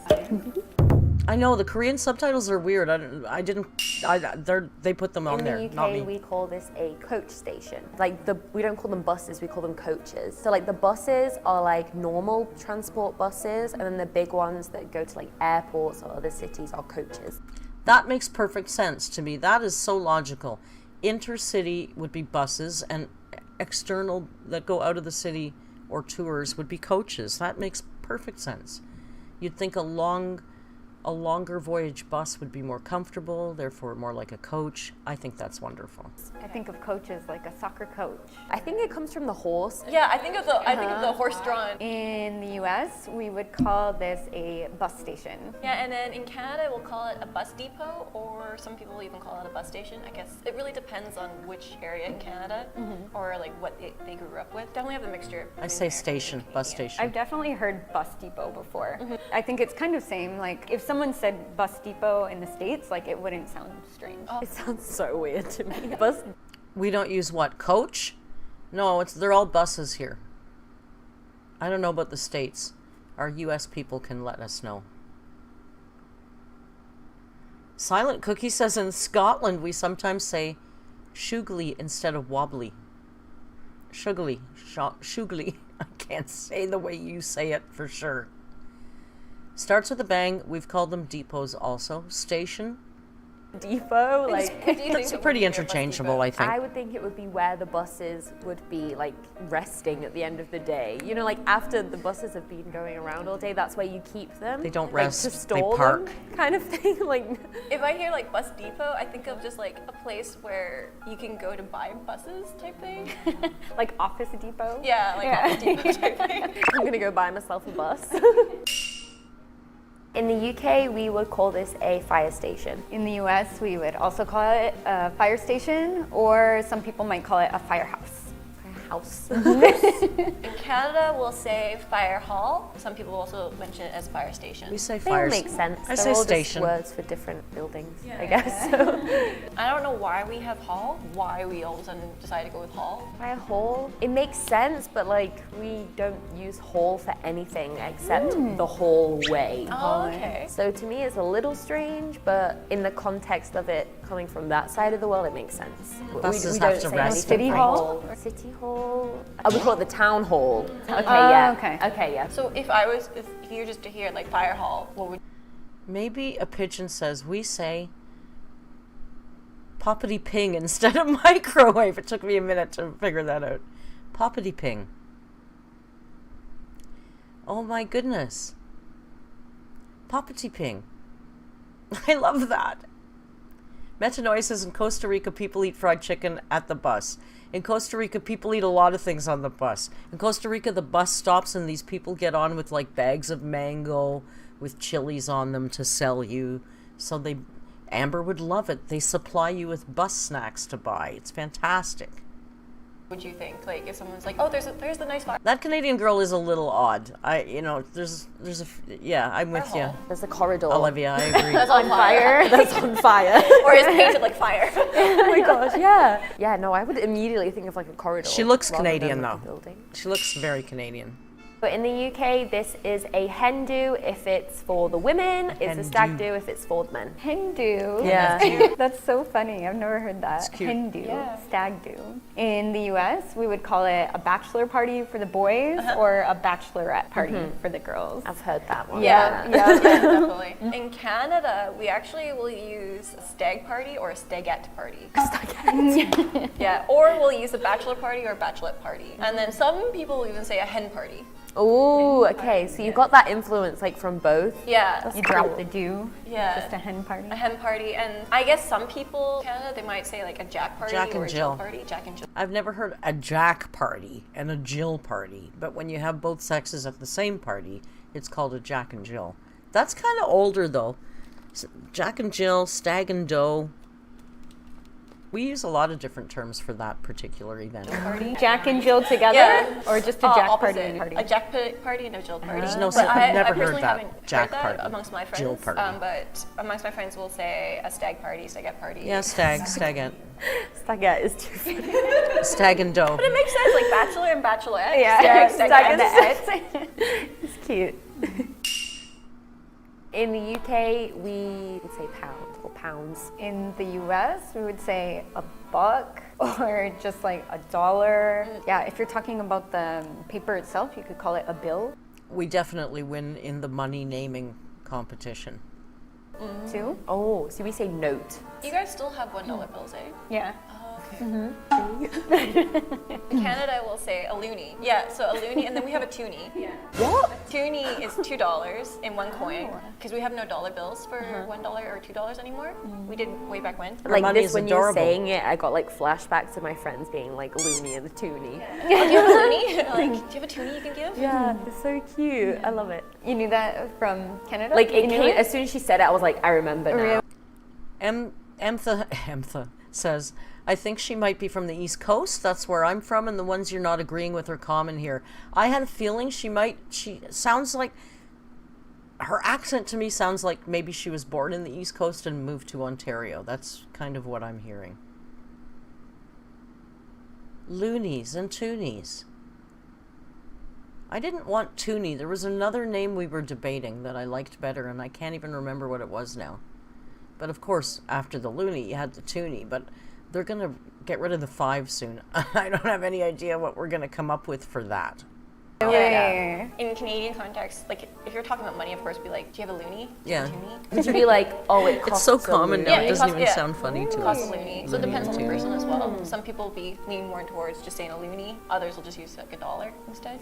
I know the Korean subtitles are weird. They put them on in there, the not UK me. we call this a coach station. Like we don't call them buses, we call them coaches. So like the buses are like normal transport buses, and then the big ones that go to like airports or other cities are coaches. That makes perfect sense to me. That is so logical. Intercity would be buses, and external that go out of the city or tours would be coaches. That makes perfect sense. You'd think a longer voyage bus would be more comfortable, therefore more like a coach. I think that's wonderful. I think of coach as like a soccer coach. I think it comes from the horse. Yeah, I think of the horse-drawn. In the US, we would call this a bus station. Yeah, and then in Canada we'll call it a bus depot, or some people even call it a bus station. I guess it really depends on which area in Canada or like what they grew up with. Definitely have the mixture. I between say American station, and bus Canadian. station. I've definitely heard bus depot before. I think it's kind of same. Like if someone said bus depot in the States, like it wouldn't sound strange. It sounds so weird to me. Bus. We don't use what? Coach? No, they're all buses here. I don't know about the States. Our US people can let us know. Silent Cookie says in Scotland we sometimes say shugly instead of wobbly. Shugly. Shugly. I can't say the way you say it for sure. Starts with a bang. We've called them depots also. Station. Depot, like That's pretty interchangeable, I think. I would think it would be where the buses would be like resting at the end of the day. You know, like after the buses have been going around all day, that's where you keep them. They don't like, rest, to they store park. them, kind of thing. Like If I hear like bus depot, I think of just like a place where you can go to buy buses type thing. Like office depot. Yeah, like office depot type thing. I'm gonna go buy myself a bus. In the UK, we would call this a fire station. In the US, we would also call it a fire station, or some people might call it a firehouse. House. In Canada, we'll say fire hall. Some people also mention it as fire station. We say They all fire. make sense. I They're say all station. just words for different buildings, I guess. So. I don't know why we have hall, why we all of a sudden decided to go with hall. Fire hall. It makes sense, but like we don't use hall for anything except the hallway. Oh, okay. So to me, it's a little strange, but in the context of it coming from that side of the world, it makes sense. Buses don't have to say rest anything City like hall? City hall. Oh, we call it the town hall. Okay, Oh, yeah. okay. Yeah. So if you were just to hear like fire hall, what would Maybe a pigeon says, we say poppity ping instead of microwave. It took me a minute to figure that out. Poppity ping. Oh my goodness. Poppity ping. I love that. Metanoia says in Costa Rica people eat fried chicken at the bus. In Costa Rica people eat a lot of things on the bus. In Costa Rica the bus stops and these people get on with like bags of mango with chilies on them to sell you. So Amber would love it. They supply you with bus snacks to buy. It's fantastic. you think? Like if someone's like, oh, there's the nice fire. That Canadian girl is a little odd. Yeah, I'm with you. There's a corridor. Olivia, I agree. That's on fire. That's on fire. Or it's painted like fire. Oh my gosh, yeah. Yeah, no, I would immediately think of like a corridor. She looks rather than, Canadian, like, a though. building. She looks very Canadian. But in the UK, this is a hen do if it's for the women, it's a stag do if it's for the men. Hen do. Yeah. That's so funny. I've never heard that. It's cute. Hen do, stag do. In the US, we would call it a bachelor party for the boys or a bachelorette party for the girls. I've heard that one. Yeah. Yeah, definitely. In Canada, we actually will use a stag party or a stagette party. Yeah, or we'll use a bachelor party or a bachelorette party. And then some people will even say a hen party. Oh, okay. So you got that influence like from both. Yeah. You drop the do. Yeah. Just a hen party. A hen party, and I guess some people in Canada, they might say like a Jack party Jack or and a Jill Jill. party. Jack and Jill. I've never heard a Jack party and a Jill party, but when you have both sexes at the same party, it's called a Jack and Jill. That's kind of older though. Jack and Jill, stag and doe. We use a lot of different terms for that particular event. Jack and Jill together? Yeah. Or just a Jack Opposite. party and party? A Jack party and a Jill party. There's no But such- I've never I personally heard that. haven't Jack heard that party, amongst my friends. Jill party. But amongst my friends, we'll say a stag party, stagette party. Yeah, stagette. Stagette is too funny. Stag and doe. But it makes sense, like bachelor and bachelorette. Yeah, Stag- It's cute. In the UK, we would say pound or pounds. In the US, we would say a buck or just like $1. Yeah, if you're talking about the paper itself, you could call it a bill We definitely win in the money naming competition. too. Oh, so we say note. You guys still have $1 bills, eh? Yeah. In Canada, we'll say a loonie. Yeah, so a loonie, and then we have a toonie. Yeah. What? Toonie is $2 in one coin, because we have no dollar bills for $1 or $2 anymore. We did way back when. Like money this, is when you were adorable. saying it, I got like flashbacks of my friends being like loony and the toonie. Oh, do you have a loonie? Like, do you have a toonie you can give? Yeah, it's so cute. I love it. You knew that from Canada? Like it You knew came as soon as she said it, I was like, I remember now. Really? Emtha says, I think she might be from the East Coast. That's where I'm from, and the ones you're not agreeing with are common here. I had a feeling she sounds like, her accent to me sounds like maybe she was born in the East Coast and moved to Ontario. That's kind of what I'm hearing. Loonies and toonies. I didn't want toonie. There was another name we were debating that I liked better, and I can't even remember what it was now. But of course, after the loony, you had the toonie, but they're going to get rid of the 5 soon. I don't have any idea what we're going to come up with for that. Yeah. In Canadian context, like if you're talking about money, of course, be like, do you have a loonie? Do you have a Yeah. toonie? It should be like, oh, it costs It's so a common loony. now. Yeah, It it doesn't costs- even yeah. sound funny to Cost us. a loony. So it depends on the person as well. Some people will be leaning more towards just saying a loony. Others will just use like $1 instead.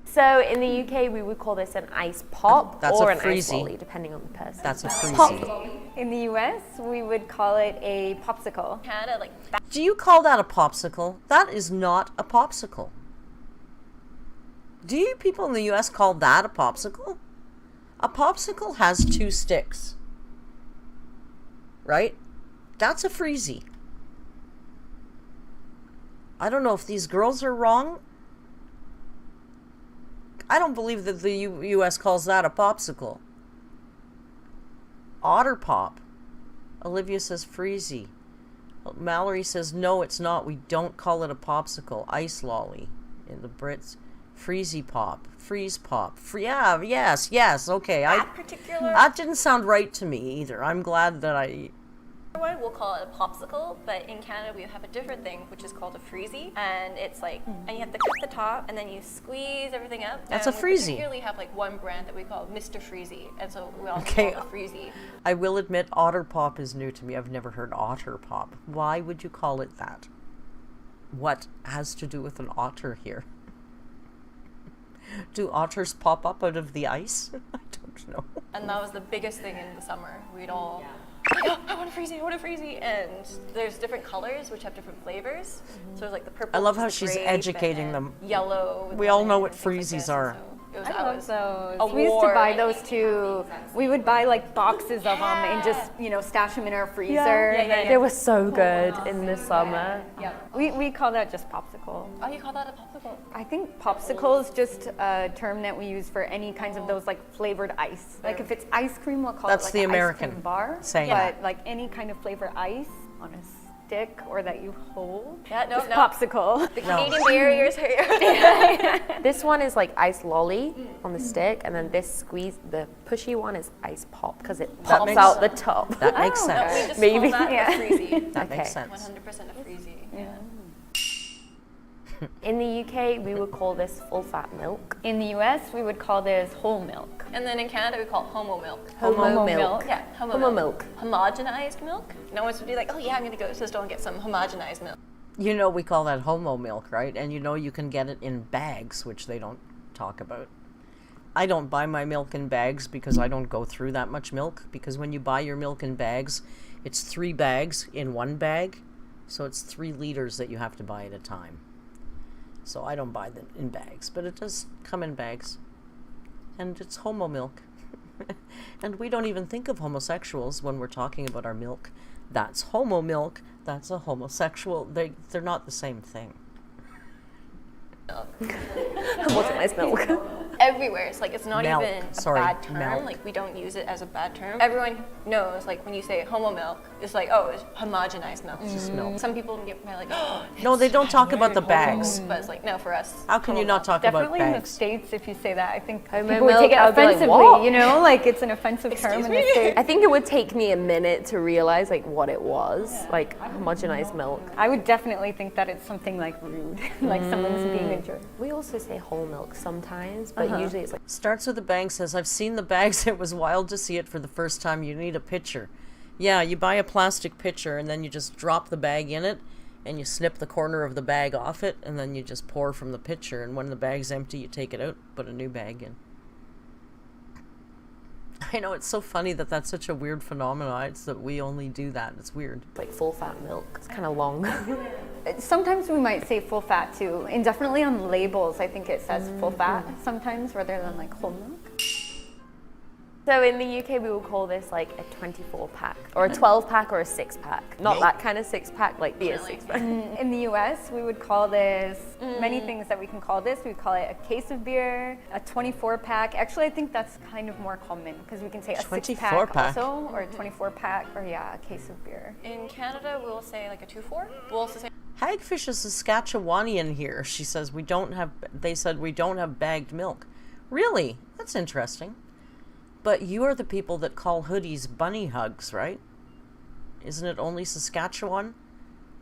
So in the UK, we would call this an ice pop That's or a an ice freezy. lolly, depending on the person. That's a freezy. In the US, we would call it a popsicle. Canada, like Do you call that a popsicle? That is not a popsicle. Do you people in the US call that a popsicle? A popsicle has 2 sticks. Right? That's a freezy. I don't know if these girls are wrong. I don't believe that the US calls that a popsicle. Otter pop. Olivia says freezy. Mallory says no, it's not. We don't call it a popsicle. Ice lolly in the Brits. Freezy pop. Freeze pop. Yeah, yes, okay. that particular That didn't sound right to me either. I'm glad that I... one, we'll call it a popsicle, but in Canada we have a different thing, which is called a freezy, and it's like, and you have to cut the top, and then you squeeze everything up. That's and a we freezy. particularly have like one brand that we call Mr. Freezy, and so we also Okay. call it a freezy. I will admit otter pop is new to me. I've never heard otter pop. Why would you call it that? What has to do with an otter here? Do otters pop up out of the ice? I don't know. And that was the biggest thing in the summer. We'd all, like, oh, I want a freezy, I want a freezy. And there's different colors which have different flavors. So there's like the purple. I love which how is the she's grape, educating and them. Yellow. with We all lemon know what and things like freezies this. are. And so it was, I love those. a We used to war. buy those too. We would buy like boxes of them and just, stash them in our freezer. They were so good in the summer. We call that just popsicle. Oh, you call that a popsicle? I think popsicle is just a term that we use for any kinds of those like flavored ice. Like if it's ice cream, we'll call That's it like the an American ice cream bar. saying. But like any kind of flavored ice on a stick or that you hold. Yeah, no, This no. popsicle. The Canadian barriers here. This one is like ice lolly on the stick, and then this the pushy one is ice pop because it That pops makes- out the top. That makes No, we sense. just Maybe. call that Yeah. a freezy. That Okay. makes sense. 100% a freezy. Yeah. In the UK, we would call this full fat milk. In the US, we would call this whole milk. And then in Canada, we call it homo milk. Homo milk. Yeah, Homo milk. Homogenized milk. No one's would be like, oh yeah, I'm gonna go to the store and get some homogenized milk. You know, we call that homo milk, right? And you know you can get it in bags, which they don't talk about. I don't buy my milk in bags because I don't go through that much milk. Because when you buy your milk in bags, it's 3 bags in one bag. So it's 3 liters that you have to buy at a time. So I don't buy them in bags, but it does come in bags. And it's homo milk. And we don't even think of homosexuals when we're talking about our milk. That's homo milk. That's a homosexual. They're not the same thing. Homogenized milk. Everywhere, it's like it's not Milk. even a Sorry, bad term. milk. Like we don't use it as a bad term. Everyone knows, like when you say homo milk, it's like, oh, it's homogenized milk. It's just milk. Some people get like, oh, No, they don't talk about the homo. bags. But it's like, no, for us. How can you homo not talk Definitely about in the bags? States, if you say that, I think Homo people would take it milk, I'd be like, offensively, "What?" you know? Like, it's an offensive term Excuse in me? the States. I think it would take me a minute to realize like what it was, like homogenized milk. I would definitely think that it's something like rude, like someone's being a jerk. We also say whole milk sometimes, but usually it's like Starts with a bang, says, I've seen the bags. It was wild to see it for the first time. You need a pitcher. Yeah, you buy a plastic pitcher and then you just drop the bag in it and you snip the corner of the bag off it and then you just pour from the pitcher. And when the bag's empty, you take it out, put a new bag in. I know, it's so funny that that's such a weird phenomenon. It's that we only do that. It's weird. full fat milk. It's kind of long. Sometimes we might say full fat too, and definitely on labels, I think it says full fat sometimes rather than like whole milk. So in the UK, we will call this like a 24 pack or a 12 pack or a 6 pack. Not that kind of 6 pack, like beer 6 pack. In the US, we would call this many things that we can call this. We call it a case of beer, a 24 pack. Actually, I think that's kind of more common because we can say a 6 24 pack pack. also, or a 24 pack, or yeah, a case of beer. In Canada, we'll say like a 2-4. We'll also say Hagfish is Saskatchewanian here. She says they said we don't have bagged milk. Really? That's interesting. But you are the people that call hoodies bunny hugs, right? Isn't it only Saskatchewan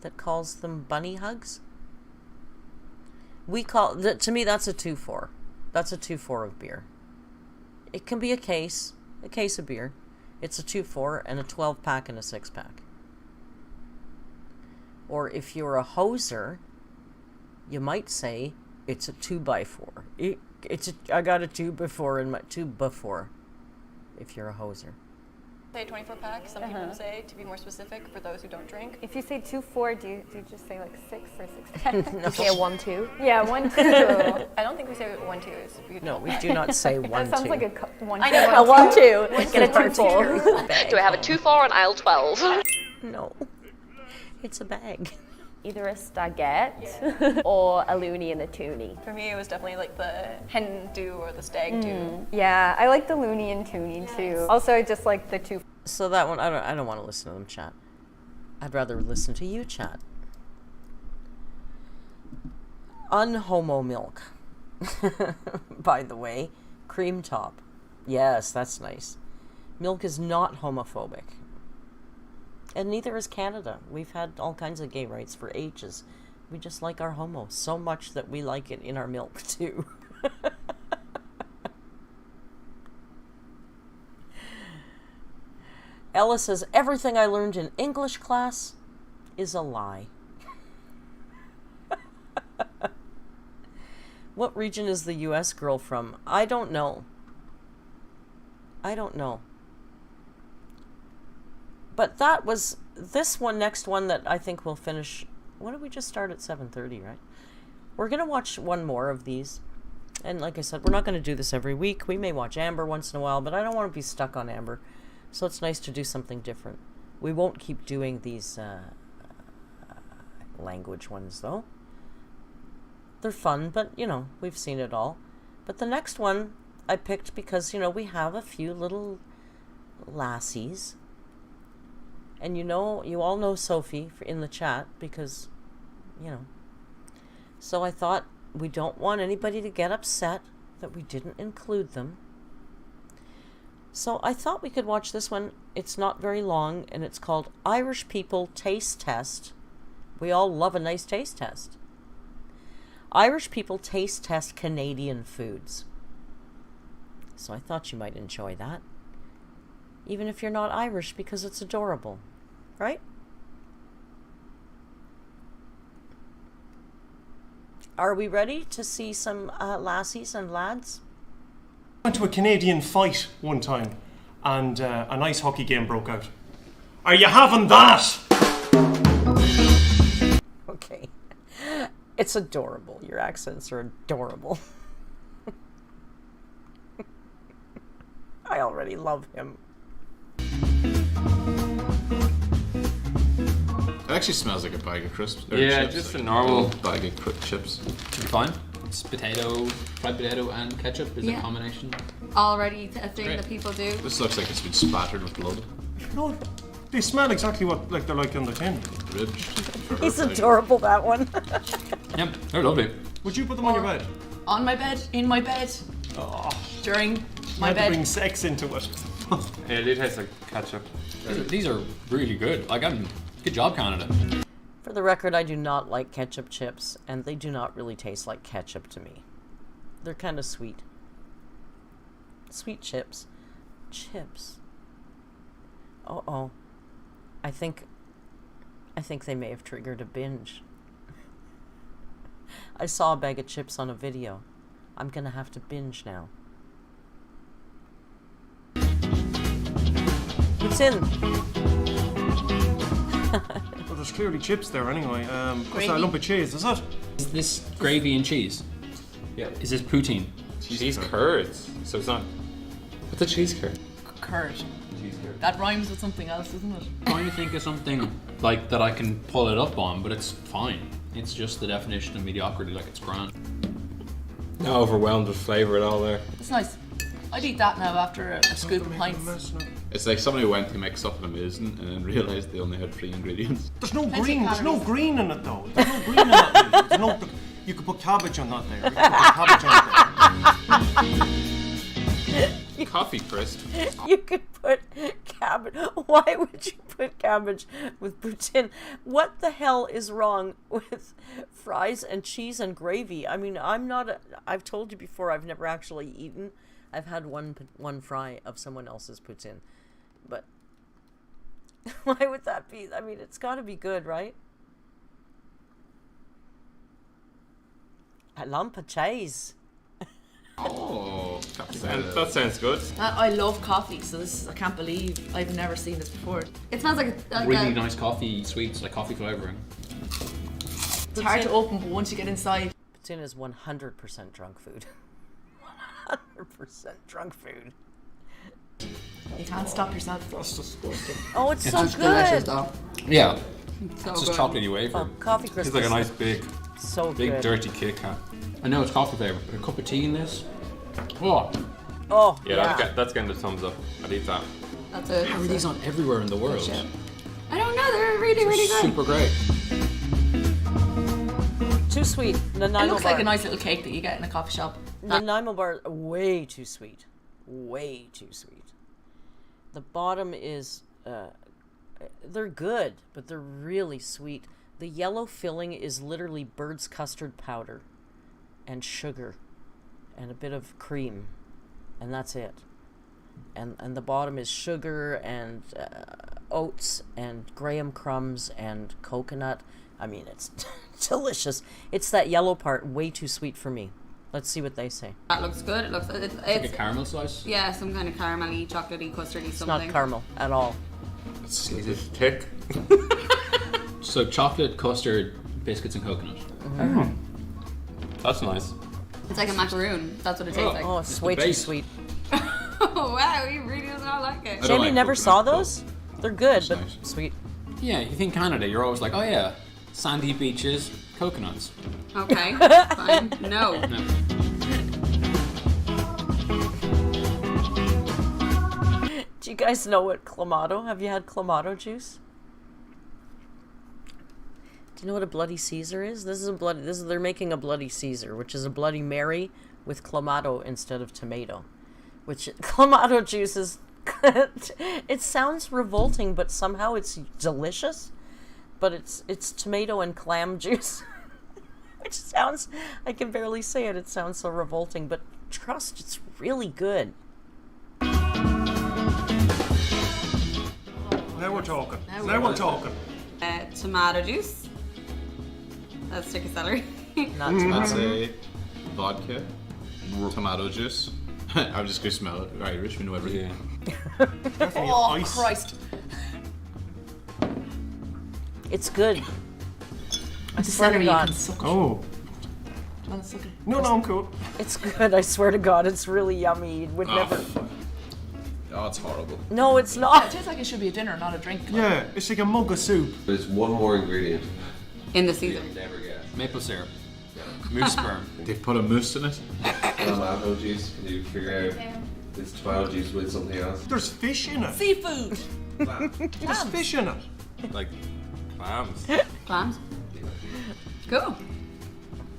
that calls them bunny hugs? We call, to me, that's a 2-4. That's a 2-4 of beer. It can be a case of beer. It's a 2-4 and a 12 pack and a 6 pack. Or if you're a hoser, you might say it's a 2x4. I got a 2x4 in my 2x4. If you're a hoser. say 24 pack. Some people say to be more specific for those who don't drink. If you say 2-4, do you just say like 6 or 6? You say a 1-2. Yeah, 1-2. I don't think we say 1-2 is beautiful. No, we do not say 1-2. That sounds like a 1-2. I know. A 1-2. Get a 2-4. Do I have a 2-4 on aisle 12? No. It's a bag. Either a staggette or a loony and a toonie. For me, it was definitely like the hen do or the stag do. Yeah, I like the loony and toony too. Also, I just like the 2. So that one, I don't want to listen to them chat. I'd rather listen to you chat. Unhomo milk. By the way, cream top. Yes, that's nice. Milk is not homophobic. And neither is Canada. We've had all kinds of gay rights for ages. We just like our homo so much that we like it in our milk too. Ella says, everything I learned in English class is a lie. What region is the US girl from? I don't know. But that was this one, next one that I think we'll finish. What did we just start at 7:30, right? We're going to watch one more of these. And like I said, we're not going to do this every week. We may watch Amber once in a while, but I don't want to be stuck on Amber. So it's nice to do something different. We won't keep doing these language ones, though. They're fun, but, you know, we've seen it all. But the next one I picked because, you know, we have a few little lassies And you all know Sophie in the chat because, So I thought we don't want anybody to get upset that we didn't include them. So I thought we could watch this one. It's not very long, and it's called Irish People Taste Test. We all love a nice taste test. Irish people taste test Canadian foods. So I thought you might enjoy that. Even if you're not Irish, because it's adorable. Right? Are we ready to see some lassies and lads? I went to a Canadian fight one time, and an ice hockey game broke out. Are you having that? Okay. It's adorable. Your accents are adorable. I already love him. It actually smells like a bag of crisps. Yeah, chips, just like a normal bag of chips. Should be fine. It's potato, fried potato and ketchup is a combination. Already a thing Great. that people do. This looks like it's been splattered with blood. No, they smell exactly what they're like on the tin. Ridged. He's adorable, that one. Yep, they're lovely. Would you put them on your bed? On my bed, in my bed, during my You had to bed. bring sex into it. Yeah, they taste like ketchup. These are really good. Good job, Canada. For the record, I do not like ketchup chips, and they do not really taste like ketchup to me. They're kind of sweet. Sweet chips. Chips. Uh-oh. I think they may have triggered a binge. I saw a bag of chips on a video. I'm gonna have to binge now. It's in. Well, there's clearly chips there anyway. What's that lump of cheese, is it? Is this gravy and cheese? Yeah. Is this poutine? Cheese curds. So it's not. What's a cheese curd? Curd. Cheese curd. That rhymes with something else, doesn't it? Trying to think of something like that I can pull it up on, but it's fine. It's just the definition of mediocrity, like it's grand. Not overwhelmed with flavour at all there. It's nice. I'd eat that now after a scoop of pints. It's like somebody went to make something amazing and then realised they only had 3 ingredients. There's no Plenty green. of There's no calories. green in it though. There's no green in it. There's no. You could put cabbage on that there. You could put cabbage on it. Coffee crisp. You could put cabbage. Why would you put cabbage with poutine? What the hell is wrong with fries and cheese and gravy? I mean, I've told you before, I've never actually eaten. I've had one fry of someone else's poutine. But why would that be? I mean, it's got to be good, right? A lump of cheese. Oh, That sounds good. I love coffee, so I can't believe I've never seen this before. It smells like Really nice coffee sweets, like coffee flavouring. it's hard to open, but once you get inside, Poutine is 100% drunk food. 100% drunk food. you can't stop yourself. That's disgusting. Oh, it's so It's good. delicious though. Yeah, So it's just good. chocolatey wafer. Oh, coffee crisp. It's like a nice big so good. dirty Kit Kat. I know it's coffee flavour, but a cup of tea in this? Oh, Oh, Yeah, that's getting the thumbs up. I'd eat that. That's it. how are these on everywhere in the world? Shit. I don't know. They're really, really good. Super great. Too sweet. Nanaimo It looks like bar. a nice little cake that you get in a coffee shop. Nanaimo bar, way too sweet. Way too sweet. The bottom is, they're good, but they're really sweet. The yellow filling is literally bird's custard powder and sugar and a bit of cream, and that's it. And the bottom is sugar and oats and graham crumbs and coconut. I mean, it's delicious. It's that yellow part, way too sweet for me. Let's see what they say. That looks good. It looks. Like a It's caramel slice. yeah, some kind of caramelly, chocolatey, custardy It's something. not caramel at all. It's thick. So chocolate, custard, biscuits and coconut. That's nice. It's like a macaroon. That's what it tastes like. Oh, it's It's way the too base. sweet. Oh wow, he really does not like it. I don't Jamie like never coconut, saw but those? They're good, That's but nice. sweet. Yeah, you think Canada, you're always like, oh yeah, sandy beaches, coconuts. Okay, fine. No. No. Do you guys know what clamato? Have you had clamato juice? Do you know what a Bloody Caesar is? They're making a Bloody Caesar, which is a Bloody Mary with clamato instead of tomato. Which, clamato juice is, it sounds revolting, but somehow it's delicious. But it's tomato and clam juice. Which sounds, I can barely say it, it sounds so revolting, but trust, it's really good. Now we're talking. Now we're talking. Tomato juice. That's sticky celery. I'd say vodka, tomato juice. I'm just gonna smell it. Irish, we know everything. Oh, Ice. Christ. It's good. I The swear to celery, you God. can suck it. Oh. Do you want to suck it? No, I'm cool. It's good, I swear to God. It's really yummy. You would never... Oh, it's horrible. No, it's It not. tastes like it should be a dinner, not a drink. Yeah, it's like a mug of soup. There's one more ingredient. In the You'll season. never guess. Maple syrup. Moose sperm. They put a moose in it. Tomato juice. Can you figure out it's tomato juice with something else? There's fish in it. Seafood. There's fish in it. Like clams. Clams. Cool.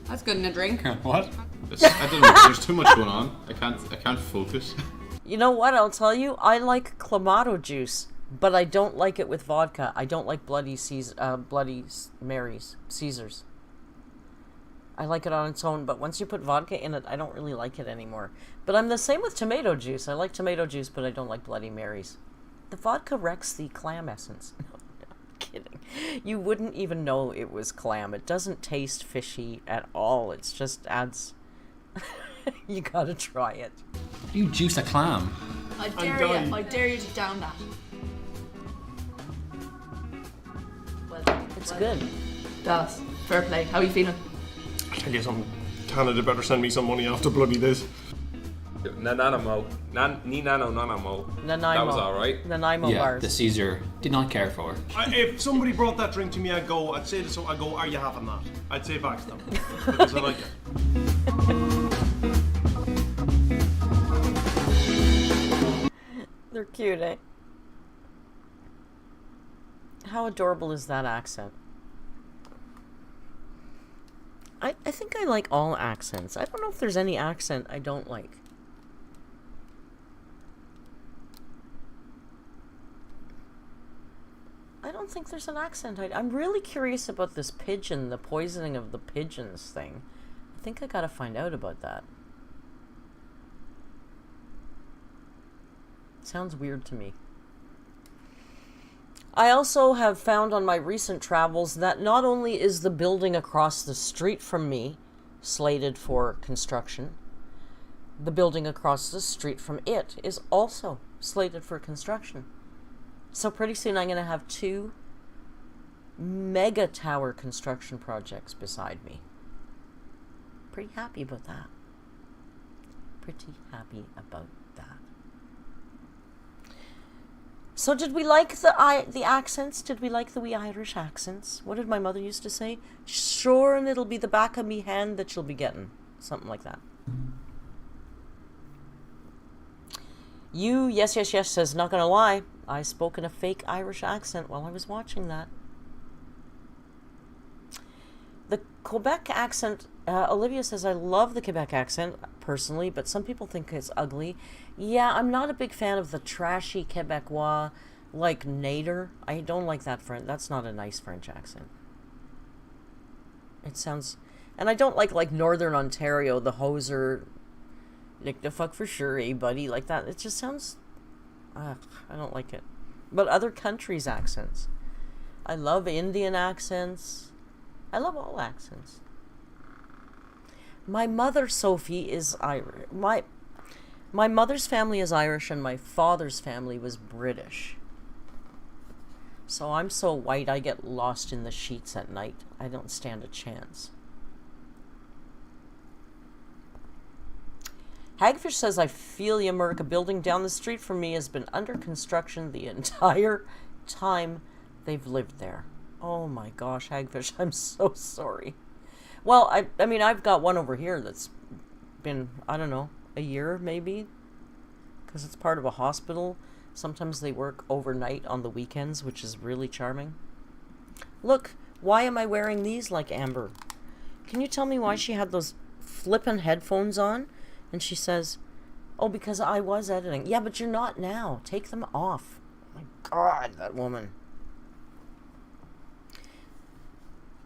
That's good in a drink. What? I don't know. There's too much going on. I can't focus. You know what? I'll tell you. I like clamato juice, but I don't like it with vodka. I don't like Bloody Marys, Caesars. I like it on its own, but once you put vodka in it, I don't really like it anymore. But I'm the same with tomato juice. I like tomato juice, but I don't like Bloody Marys. The vodka wrecks the clam essence. No, I'm kidding. You wouldn't even know it was clam. It doesn't taste fishy at all. It just adds... You gotta try it. You juice a clam. I dare you to down that. Well done. It's good. Dallas, fair play. How are you feeling? I tell you something. Canada better send me some money after bloody this. Nanamo. Ni nano nanamo. Nanaimo. That was alright. Nanaimo Yeah, bars. the Caesar did not care for. If somebody brought that drink to me, I'd say to someone, are you having that? I'd say back to them. Because I like it. They're cute, eh? How adorable is that accent? I think I like all accents. I don't know if there's any accent I don't like. I don't think there's an accent. I'm really curious about this pigeon, the poisoning of the pigeons thing. I think I gotta find out about that. Sounds weird to me. I also have found on my recent travels that not only is the building across the street from me slated for construction, the building across the street from it is also slated for construction. So pretty soon I'm going to have 2 mega tower construction projects beside me. Pretty happy about that. Pretty happy about that. So did we like the accents? Did we like the wee Irish accents? What did my mother used to say? Sure, and it'll be the back of me hand that you'll be getting. Something like that. You, yes, says, not gonna lie, I spoke in a fake Irish accent while I was watching that. The Quebec accent, Olivia says, I love the Quebec accent, personally, but some people think it's ugly. Yeah, I'm not a big fan of the trashy Quebecois, like Nader. I don't like that French. That's not a nice French accent. It sounds... And I don't like Northern Ontario, the hoser, like the fuck for sure, eh, buddy, like that. It just sounds... I don't like it. But other countries' accents. I love Indian accents. I love all accents. My mother, Sophie, is Irish. My mother's family is Irish and my father's family was British. So I'm so white I get lost in the sheets at night. I don't stand a chance. Hagfish says, I feel you, Merc. A building down the street from me has been under construction the entire time they've lived there. Oh my gosh, Hagfish, I'm so sorry. Well, I mean, I've got one over here that's been, I don't know, a year maybe, because it's part of a hospital. Sometimes they work overnight on the weekends, which is really charming. Look, Why am I wearing these like Amber? Can you tell me why she had those flippin' headphones on? And she says, oh, because I was editing. Yeah, but you're not now. Take them off. Oh my God, that woman.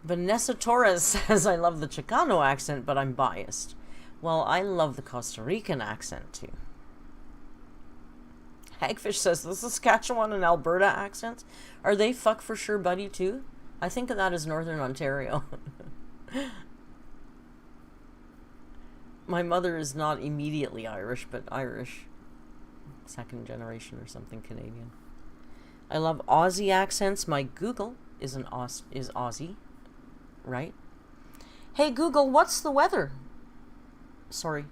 Vanessa Torres says, I love the Chicano accent, but I'm biased. Well, I love the Costa Rican accent, too. Hagfish says, the Saskatchewan and Alberta accents, are they fuck for sure buddy, too? I think of that as Northern Ontario. My mother is not immediately Irish, but Irish. Second generation or something Canadian. I love Aussie accents. My Google is Aussie. Right? Hey Google, what's the weather? Sorry.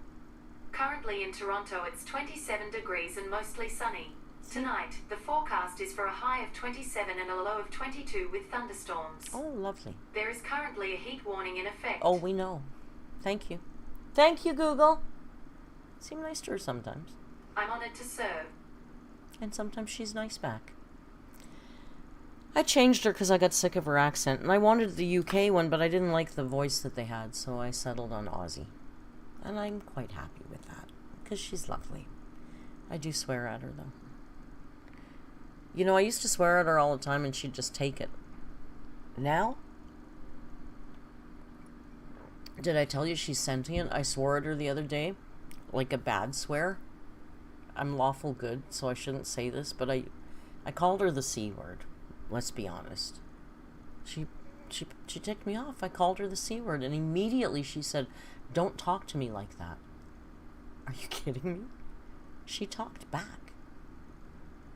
Currently in Toronto, it's 27 degrees and mostly sunny. Tonight, the forecast is for a high of 27 and a low of 22 with thunderstorms. Oh, lovely. There is currently a heat warning in effect. Oh, we know. Thank you. Thank you, Google. Seem nice to her sometimes. I'm honored to serve. And sometimes she's nice back. I changed her because I got sick of her accent, and I wanted the UK one, but I didn't like the voice that they had, so I settled on Aussie. And I'm quite happy with that, because she's lovely. I do swear at her, though. You know, I used to swear at her all the time, and she'd just take it. Now? Did I tell you she's sentient? I swore at her the other day, like a bad swear. I'm lawful good, so I shouldn't say this, but I called her the C word. Let's be honest. She ticked me off. I called her the C word, and immediately she said, don't talk to me like that. Are you kidding me? She talked back.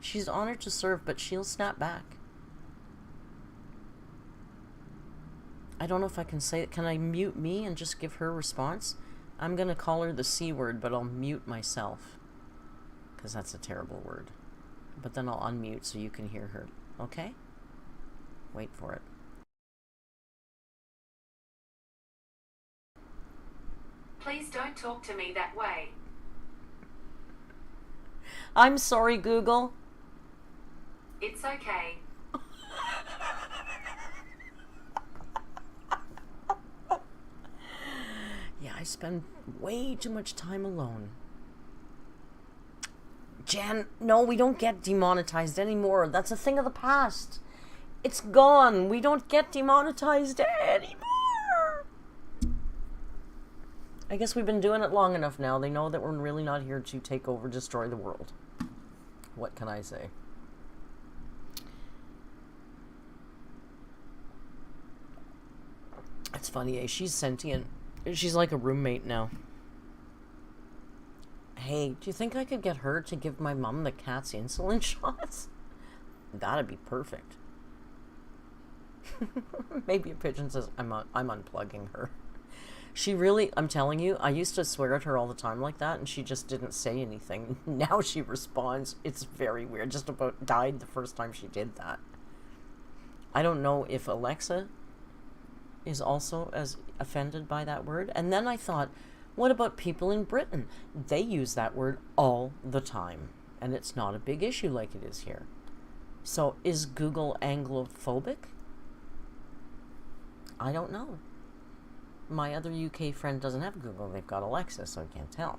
She's honored to serve, but she'll snap back. I don't know if I can say it. Can I mute me and just give her a response? I'm going to call her the C word, but I'll mute myself. Because that's a terrible word. But then I'll unmute so you can hear her. Okay? Wait for it. Please don't talk to me that way. I'm sorry, Google. It's okay. Yeah, I spend way too much time alone. Jen, no, we don't get demonetized anymore. That's a thing of the past. It's gone. We don't get demonetized anymore. I guess we've been doing it long enough now. They know that we're really not here to take over, destroy the world. What can I say? It's funny, eh? She's sentient. She's like a roommate now. Hey, do you think I could get her to give my mom the cat's insulin shots? That'd be perfect. Maybe a pigeon says, I'm unplugging her. She really, I'm telling you, I used to swear at her all the time like that, and she just didn't say anything. Now she responds. It's very weird. Just about died the first time she did that. I don't know if Alexa is also as offended by that word. And then I thought, what about people in Britain? They use that word all the time, and it's not a big issue like it is here. So is Google Anglophobic? I don't know. My other UK friend doesn't have Google. They've got Alexa, so I can't tell.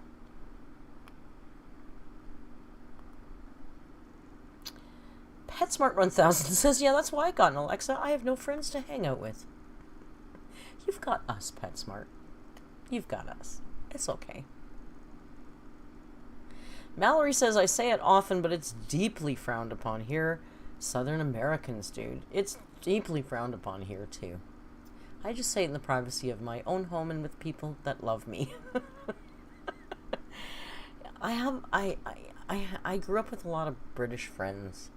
PetSmart1000 says, yeah, that's why I got an Alexa. I have no friends to hang out with. You've got us, PetSmart. You've got us. It's okay. Mallory says, I say it often, but it's deeply frowned upon here. Southern Americans, dude. It's deeply frowned upon here, too. I just say it in the privacy of my own home and with people that love me. I grew up with a lot of British friends.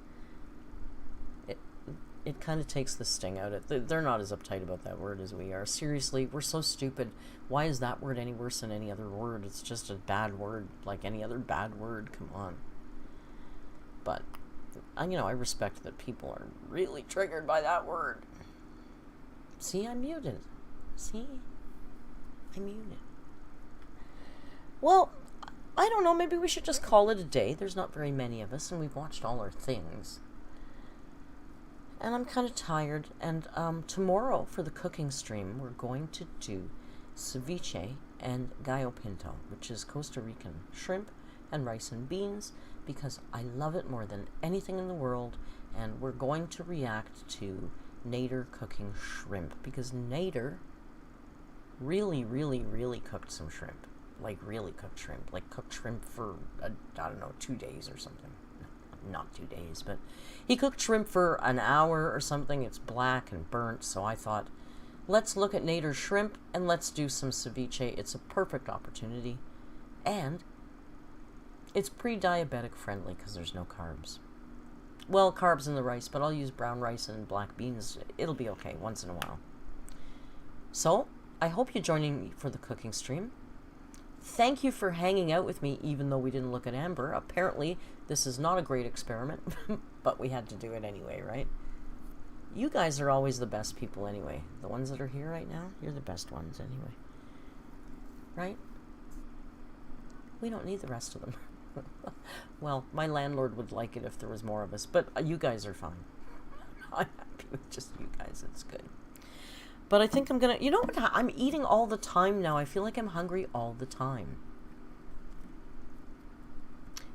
It kind of takes the sting out of it. They're not as uptight about that word as we are. Seriously, we're so stupid. Why is that word any worse than any other word? It's just a bad word, like any other bad word. Come on. But, I respect that people are really triggered by that word. See, I'm muted. See? I'm muted. Well, I don't know. Maybe we should just call it a day. There's not very many of us, and we've watched all our things. And I'm kind of tired. And tomorrow for the cooking stream, we're going to do ceviche and gallo pinto, which is Costa Rican shrimp and rice and beans, because I love it more than anything in the world. And we're going to react to Nader cooking shrimp, because Nader really, really, really cooked some shrimp. Like, really cooked shrimp. Like, cooked shrimp for, I don't know, 2 days or something. Not 2 days, but he cooked shrimp for an hour or something. It's black and burnt, so I thought, let's look at Nader's shrimp and let's do some ceviche. It's a perfect opportunity. And it's pre-diabetic friendly because there's no carbs. Well, carbs in the rice, but I'll use brown rice and black beans. It'll be okay once in a while. So, I hope you're joining me for the cooking stream. Thank you for hanging out with me, even though we didn't look at Amber. Apparently, this is not a great experiment, but we had to do it anyway, right? You guys are always the best people anyway. The ones that are here right now, you're the best ones anyway. Right? We don't need the rest of them. Well, my landlord would like it if there was more of us, but you guys are fine. I'm happy with just you guys. It's good. But I think I'm gonna, you know what, I'm eating all the time now. I feel like I'm hungry all the time.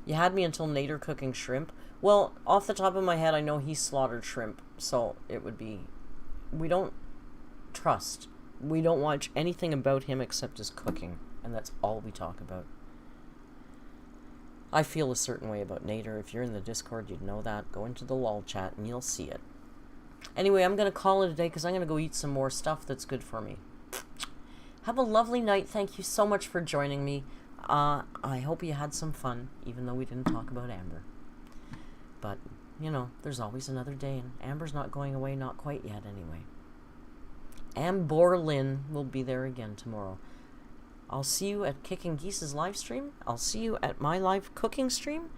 You had me until Nader cooking shrimp. Well, off the top of my head, I know he slaughtered shrimp, so it would be, we don't trust. We don't watch anything about him except his cooking, and that's all we talk about. I feel a certain way about Nader. If you're in the Discord, you'd know that. Go into the lol chat and you'll see it. Anyway, I'm going to call it a day because I'm going to go eat some more stuff that's good for me. Have a lovely night. Thank you so much for joining me. I hope you had some fun, even though we didn't talk about Amber. But, you know, there's always another day, and Amber's not going away, not quite yet anyway. Amberlyn will be there again tomorrow. I'll see you at Kicking Geese's live stream. I'll see you at my live cooking stream.